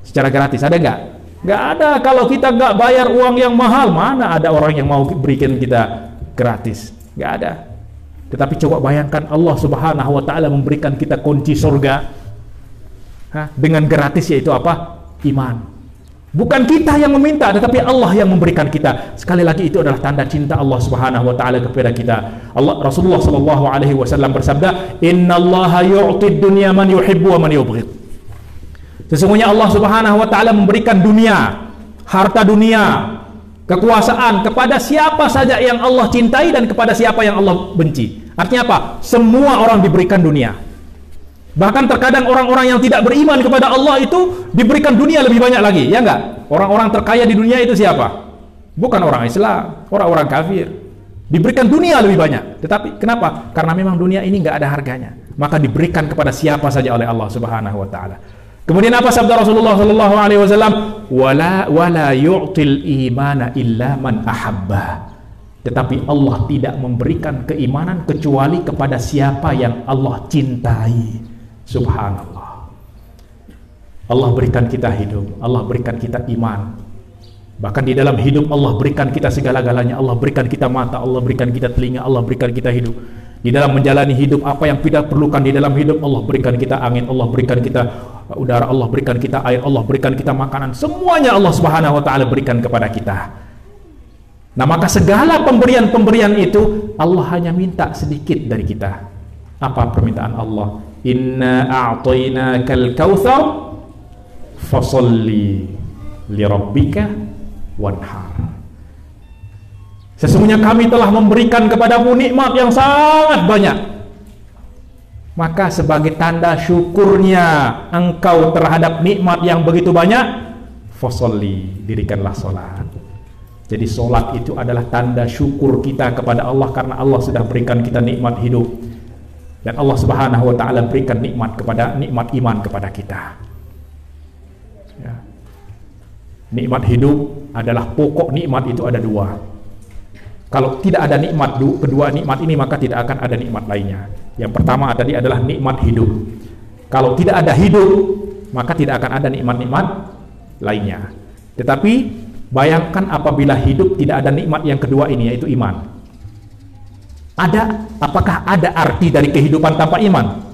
secara gratis? Ada nggak? Nggak ada. Kalau kita nggak bayar uang yang mahal, mana ada orang yang mau berikan kita gratis? Nggak ada. Tetapi coba bayangkan Allah Subhanahu wa taala memberikan kita kunci surga dengan gratis, yaitu apa? Iman. Bukan kita yang meminta, tetapi Allah yang memberikan kita. Sekali lagi itu adalah tanda cinta Allah Subhanahu wa taala kepada kita. Rasulullah sallallahu alaihi wasallam bersabda, "Innallaha yu'tid dunya man yuhibbu wa man yubghid." Sesungguhnya Allah Subhanahu wa taala memberikan dunia, harta dunia, kekuasaan kepada siapa saja yang Allah cintai dan kepada siapa yang Allah benci. Artinya apa? Semua orang diberikan dunia. Bahkan terkadang orang-orang yang tidak beriman kepada Allah itu diberikan dunia lebih banyak lagi, ya enggak? Orang-orang terkaya di dunia itu siapa? Bukan orang Islam, orang-orang kafir. Diberikan dunia lebih banyak. Tetapi kenapa? Karena memang dunia ini enggak ada harganya. Maka diberikan kepada siapa saja oleh Allah Subhanahu wa taala. Kemudian apa sabda Rasulullah sallallahu alaihi wasallam? Wala yu'til imana illa man ahabba. Tetapi Allah tidak memberikan keimanan kecuali kepada siapa yang Allah cintai. Subhanallah. Allah berikan kita hidup, Allah berikan kita iman. Bahkan di dalam hidup Allah berikan kita segala-galanya. Allah berikan kita mata, Allah berikan kita telinga, Allah berikan kita hidup. Di dalam menjalani hidup, apa yang kita perlukan di dalam hidup, Allah berikan kita angin, Allah berikan kita udara, Allah berikan kita air, Allah berikan kita makanan. Semuanya Allah Subhanahu wa taala berikan kepada kita. Nah, maka segala pemberian-pemberian itu Allah hanya minta sedikit dari kita. Apa permintaan Allah? Inna a'tainakal kautsar fasalli li rabbika wanhar. Sesungguhnya kami telah memberikan kepadamu nikmat yang sangat banyak. Maka sebagai tanda syukurnya engkau terhadap nikmat yang begitu banyak, fasalli, dirikanlah salat. Jadi salat itu adalah tanda syukur kita kepada Allah karena Allah sudah berikan kita nikmat hidup. Dan Allah Subhanahu wa taala berikan nikmat iman kepada kita. Ya. Nikmat hidup adalah pokok nikmat itu ada dua. Kalau tidak ada nikmat kedua nikmat ini maka tidak akan ada nikmat lainnya. Yang pertama tadi adalah nikmat hidup. Kalau tidak ada hidup maka tidak akan ada nikmat-nikmat lainnya. Tetapi bayangkan apabila hidup tidak ada nikmat yang kedua ini yaitu iman. Apakah ada arti dari kehidupan tanpa iman?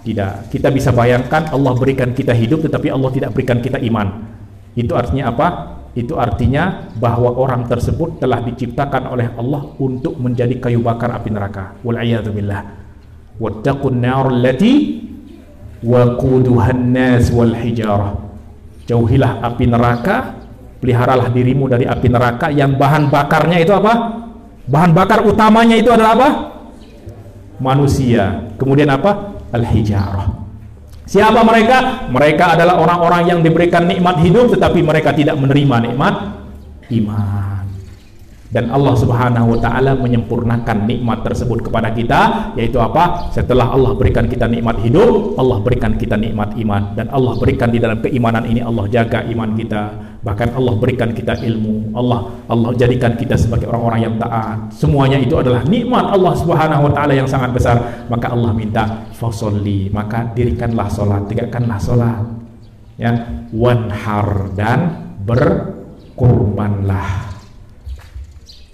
Tidak. Kita bisa bayangkan Allah berikan kita hidup tetapi Allah tidak berikan kita iman. Itu artinya apa? Itu artinya bahwa orang tersebut telah diciptakan oleh Allah untuk menjadi kayu bakar api neraka. Wal-'iyadzu billah. Wattaqun nar allati waquduhan nas wal hijarah. Jauhilah api neraka, peliharalah dirimu dari api neraka yang bahan bakarnya itu apa? Bahan bakar utamanya itu adalah apa? Manusia. Kemudian apa? Al-hijarah. Siapa mereka? Mereka adalah orang-orang yang diberikan nikmat hidup tetapi mereka tidak menerima nikmat iman. Dan Allah Subhanahu wa taala menyempurnakan nikmat tersebut kepada kita, yaitu apa? Setelah Allah berikan kita nikmat hidup, Allah berikan kita nikmat iman. Dan Allah berikan di dalam keimanan ini Allah jaga iman kita. Bahkan Allah berikan kita ilmu. Allah jadikan kita sebagai orang-orang yang taat. Semuanya itu adalah nikmat Allah Subhanahu wa taala yang sangat besar. Maka Allah minta fasolli, maka dirikanlah salat, tegakkanlah salat. Ya, wanhar, dan berkorbanlah.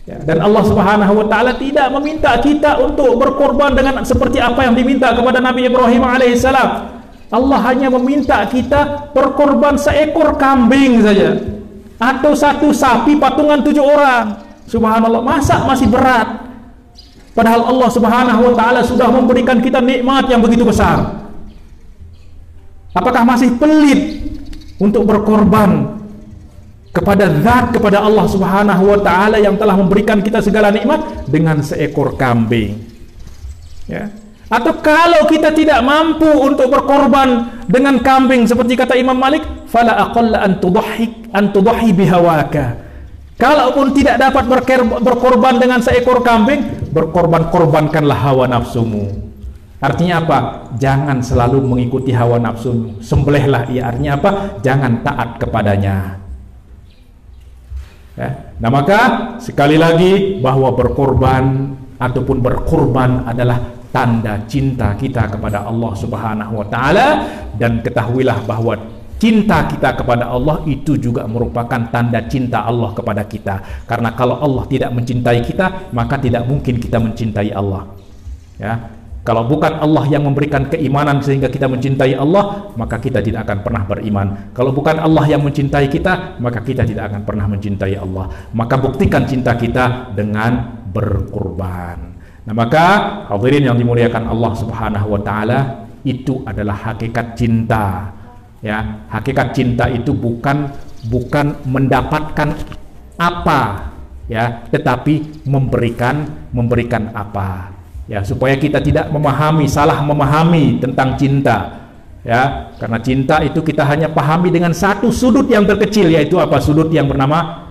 Ya, dan Allah Subhanahu wa taala tidak meminta kita untuk berkorban dengan seperti apa yang diminta kepada Nabi Ibrahim alaihissalam. Allah hanya meminta kita berkorban seekor kambing saja atau satu sapi patungan 7 orang. Subhanallah, masa masih berat? Padahal Allah Subhanahu wa taala sudah memberikan kita nikmat yang begitu besar. Apakah masih pelit untuk berkorban kepada Allah Subhanahu wa taala yang telah memberikan kita segala nikmat dengan seekor kambing? Ya. Atau kalau kita tidak mampu untuk berkorban dengan kambing seperti kata Imam Malik, fala aqalla an tudahhi bihawaka. Kalaupun tidak dapat berkorban dengan seekor kambing, berkorbankanlah hawa nafsumu. Artinya apa? Jangan selalu mengikuti hawa nafsumu. Sembelihlah ia. Artinya apa? Jangan taat kepadanya. Ya. Nah, maka sekali lagi bahwa berkorban ataupun berkorban adalah tanda cinta kita kepada Allah Subhanahu wa taala, dan ketahuilah bahwa cinta kita kepada Allah itu juga merupakan tanda cinta Allah kepada kita. Karena kalau Allah tidak mencintai kita, maka tidak mungkin kita mencintai Allah. Ya. Kalau bukan Allah yang memberikan keimanan sehingga kita mencintai Allah, maka kita tidak akan pernah beriman. Kalau bukan Allah yang mencintai kita, maka kita tidak akan pernah mencintai Allah. Maka buktikan cinta kita dengan berkorban. Nah, maka hadirin yang dimuliakan Allah Subhanahu wa taala, itu adalah hakikat cinta. Ya, hakikat cinta itu bukan mendapatkan apa, ya, tetapi memberikan apa. Ya, supaya kita tidak salah memahami tentang cinta, ya, karena cinta itu kita hanya pahami dengan satu sudut yang terkecil, yaitu apa? Sudut yang bernama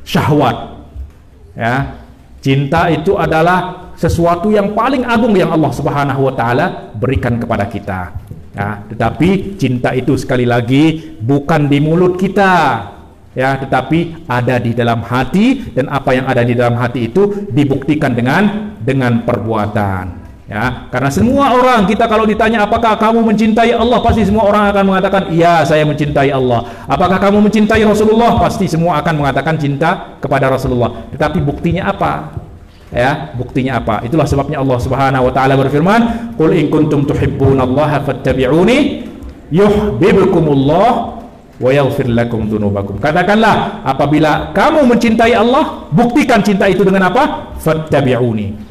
syahwat. Ya, cinta itu adalah sesuatu yang paling agung yang Allah Subhanahu wa taala berikan kepada kita. Ya, tetapi cinta itu sekali lagi bukan di mulut kita, ya, tetapi ada di dalam hati, dan apa yang ada di dalam hati itu dibuktikan dengan perbuatan. Ya, karena semua orang, kita kalau ditanya apakah kamu mencintai Allah, pasti semua orang akan mengatakan iya, saya mencintai Allah. Apakah kamu mencintai Rasulullah, pasti semua akan mengatakan cinta kepada Rasulullah. Tetapi buktinya apa? Ya, buktinya apa? Itulah sebabnya Allah Subhanahu wa taala berfirman, "Qul in kuntum tuhibbunallaha fattabi'uni yuhibbukumullah wa yaghfir lakum dzunubakum." Katakanlah, apabila kamu mencintai Allah, buktikan cinta itu dengan apa? Fattabi'uni.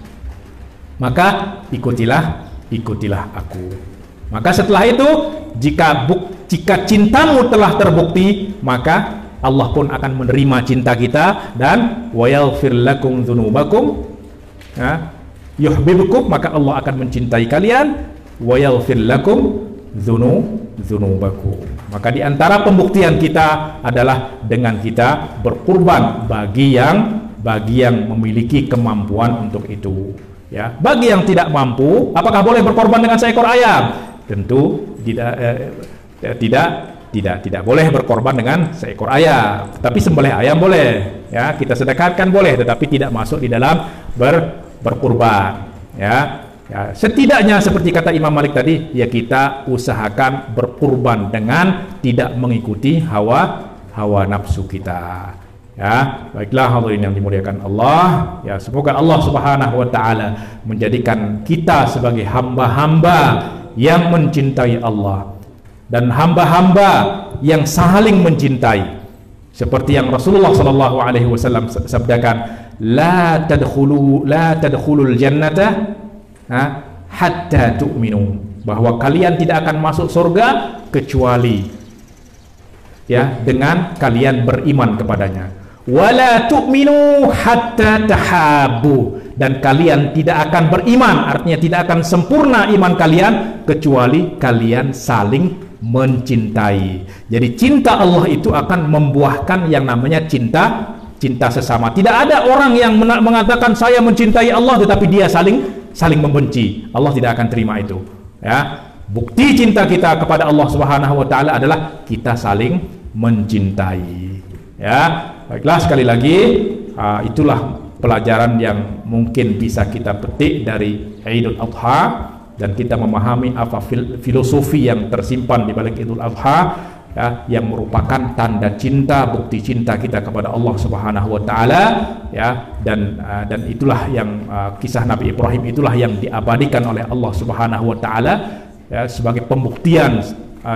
Maka ikutilah aku. Maka setelah itu, jika cintamu telah terbukti, maka Allah pun akan menerima cinta kita, dan wa yaghfir lakum dzunubakum, ya, yuhibbukum, maka Allah akan mencintai kalian, wa yaghfir lakum dzunubakum. Maka di antara pembuktian kita adalah dengan kita berkorban bagi yang memiliki kemampuan untuk itu. Ya, bagi yang tidak mampu, apakah boleh berkorban dengan seekor ayam? Tentu tidak boleh berkorban dengan seekor ayam. Tapi sembelih ayam boleh. Ya, kita sedekahkan boleh, tetapi tidak masuk di dalam berkorban. Ya, setidaknya seperti kata Imam Malik tadi, ya kita usahakan berkorban dengan tidak mengikuti hawa nafsu kita. Ya, baiklah hadirin yang dimuliakan Allah, ya, semoga Allah Subhanahu wa taala menjadikan kita sebagai hamba-hamba yang mencintai Allah dan hamba-hamba yang saling mencintai, seperti yang Rasulullah sallallahu alaihi wasallam sabdakan, la tadkhulul jannata hatta tu'minu, bahwa kalian tidak akan masuk surga kecuali, ya, dengan kalian beriman kepadanya. Wala tu'minu hatta tahabbu, dan kalian tidak akan beriman, artinya tidak akan sempurna iman kalian kecuali kalian saling mencintai. Jadi cinta Allah itu akan membuahkan yang namanya cinta sesama. Tidak ada orang yang mengatakan saya mencintai Allah tetapi dia saling membenci. Allah tidak akan terima itu. Ya, bukti cinta kita kepada Allah Subhanahu wa taala adalah kita saling mencintai. Ya, baiklah, sekali lagi itulah pelajaran yang mungkin bisa kita petik dari Idul Adha, dan kita memahami apa filosofi yang tersimpan di balik Idul Adha, ya, yang merupakan tanda cinta, bukti cinta kita kepada Allah Subhanahu wa taala, ya, dan itulah yang kisah Nabi Ibrahim itulah yang diabadikan oleh Allah Subhanahu wa taala, ya, sebagai pembuktian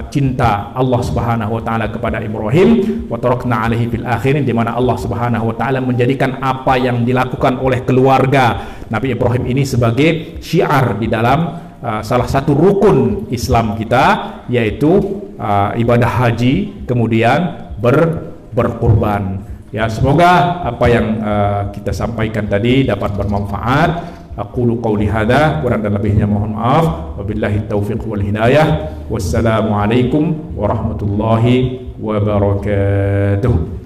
cinta Allah Subhanahu wa taala kepada Ibrahim. Wa tarakna alaihi fil akhirin, di mana Allah Subhanahu wa taala menjadikan apa yang dilakukan oleh keluarga Nabi Ibrahim ini sebagai syiar di dalam salah satu rukun Islam kita, yaitu ibadah haji, kemudian berkurban. Ya, semoga apa yang kita sampaikan tadi dapat bermanfaat. Aqulu qawli hadza, kurang dan lebihnya mohon maaf. Wabillahi taufiq wal hidayah. Wassalamu alaikum warahmatullahi wabarakatuh.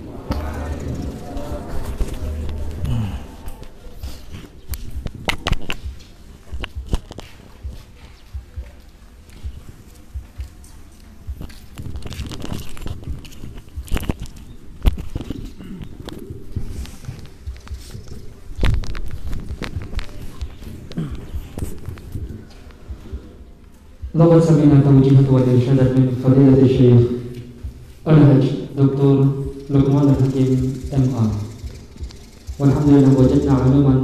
لقد سمعنا توجيهات والإرشادات من فضيلة الشيخ الحاج دكتور لقمان الحكيم MA. والحمد لله وجدنا علوما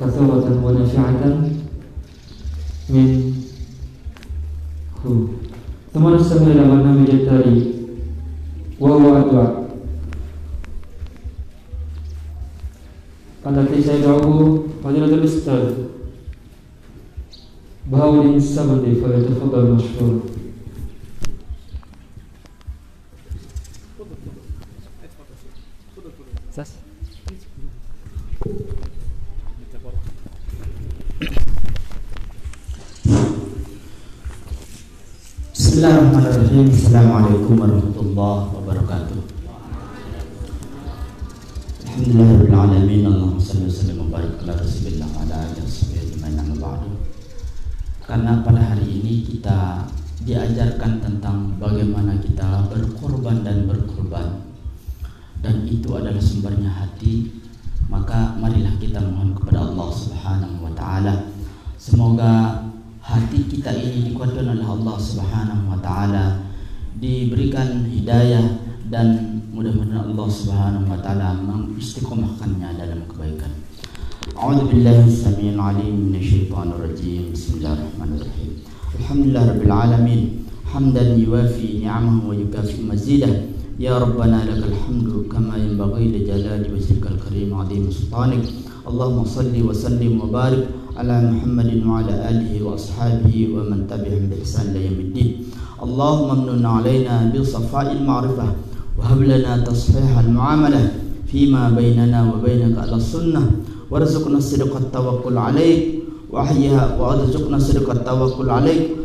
كثيرة ونافعة منه ثم نستمر إلى برنامج التالي وهو الدعاء التي سيدعوه فضيلة الأستاذ بهاء السمدي فليتفضل مشكورا. Bismillahirrahmanirrahim. Assalamualaikum warahmatullahi wabarakatuh. Alhamdulillahirabbil alamin. Allahumma shalli wa sallim wa barik ala rasulillah wa ala alihi wasallam ba'du. Karena pada hari ini kita diajarkan tentang bagaimana kita berkorban dan berkorban, dan itu adalah sumbernya hati, maka marilah kita mohon kepada Allah Subhanahu wa taala semoga hati kita ini dikuatkan oleh Allah Subhanahu wa taala, diberikan hidayah, dan mudah-mudahan Allah Subhanahu wa taala mengistiqomahkannya dalam kebaikan. A'udzubillahi samil alim minasyaitonir rajim. Bismillahirrahmanirrahim. Alhamdulillahirabbil alamin. Hamdan yuwafi ni'amahu wa yukafi mazidah. Ya Rabbana lakal hamdu kama yanbaghi li jalali wajhikal karim 'azim sultanik. Allahumma salli wa sallim wa barik ala Muhammadin wa ala alihi wa ashabihi wa man tabi'ahum bi ihsan ila yaumiddin. Allahumma amnun 'alaina bi safa'il ma'rifah wa hab lana tashihal muamalah fima bainana wa bainaka ala sunnah warzuqna sidqat tawakkul 'alaik wa ahyiha wa arzuqna sidqat tawakkul 'alaik.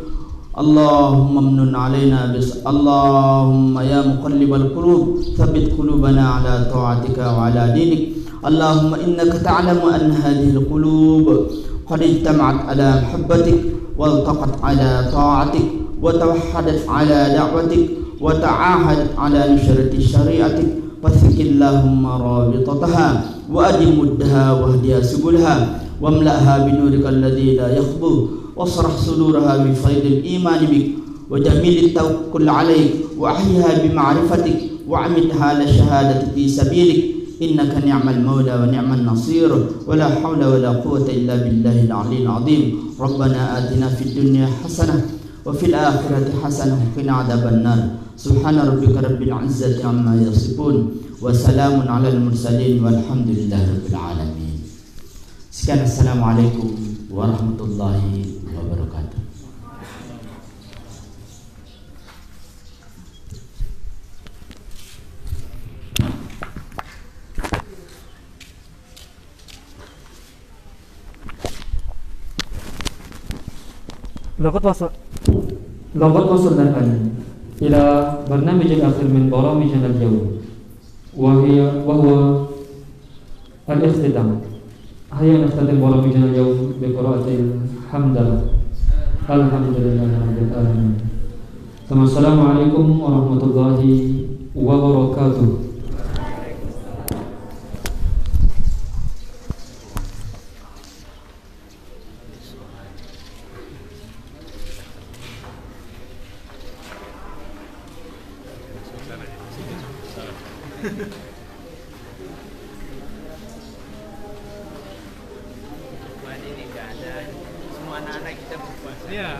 Allahumma amnun 'alaina bis Allahumma ya muqallibal qulub tsabbit qulubana 'ala ta'atika wa 'ala dinik. Allahumma innaka ta'lamu anna hadhihi al-qulub قد اجتمعت على محبتك والتقت على طاعتك وتوحدت على دعوتك وتعاهدت على نشرة شريعتك فثق اللهم رابطتها وأدم مدها واهدها سبلها واملأها بنورك الذي لا يخبو واشرح صدورها بفيض الإيمان بك وجميل التوكل عليك وأحيها بمعرفتك وعمدها للشهادة في سبيلك إنك نعم المولى ونعم النصير ولا حول ولا قوة إلا بالله العلي العظيم. ربنا آتنا في الدنيا حسنة وفي الآخرة حسنة وقنا عذاب النار. سبحان ربك رب العزة عما يصفون وسلام على المرسلين والحمد لله رب العالمين. Sekian, assalamualaikum warahmatullahi wabarakatuh. لقد وصلنا الآن إلى برنامج الآخر من برامجنا اليوم وهو الاختتام. هيا نختتم برامجنا اليوم بقراءة الحمدلله. الحمد لله رب العالمين. ثم السلام عليكم ورحمة الله وبركاته. Ini nggak ada, semua anak-anak kita berpuasa. Iya.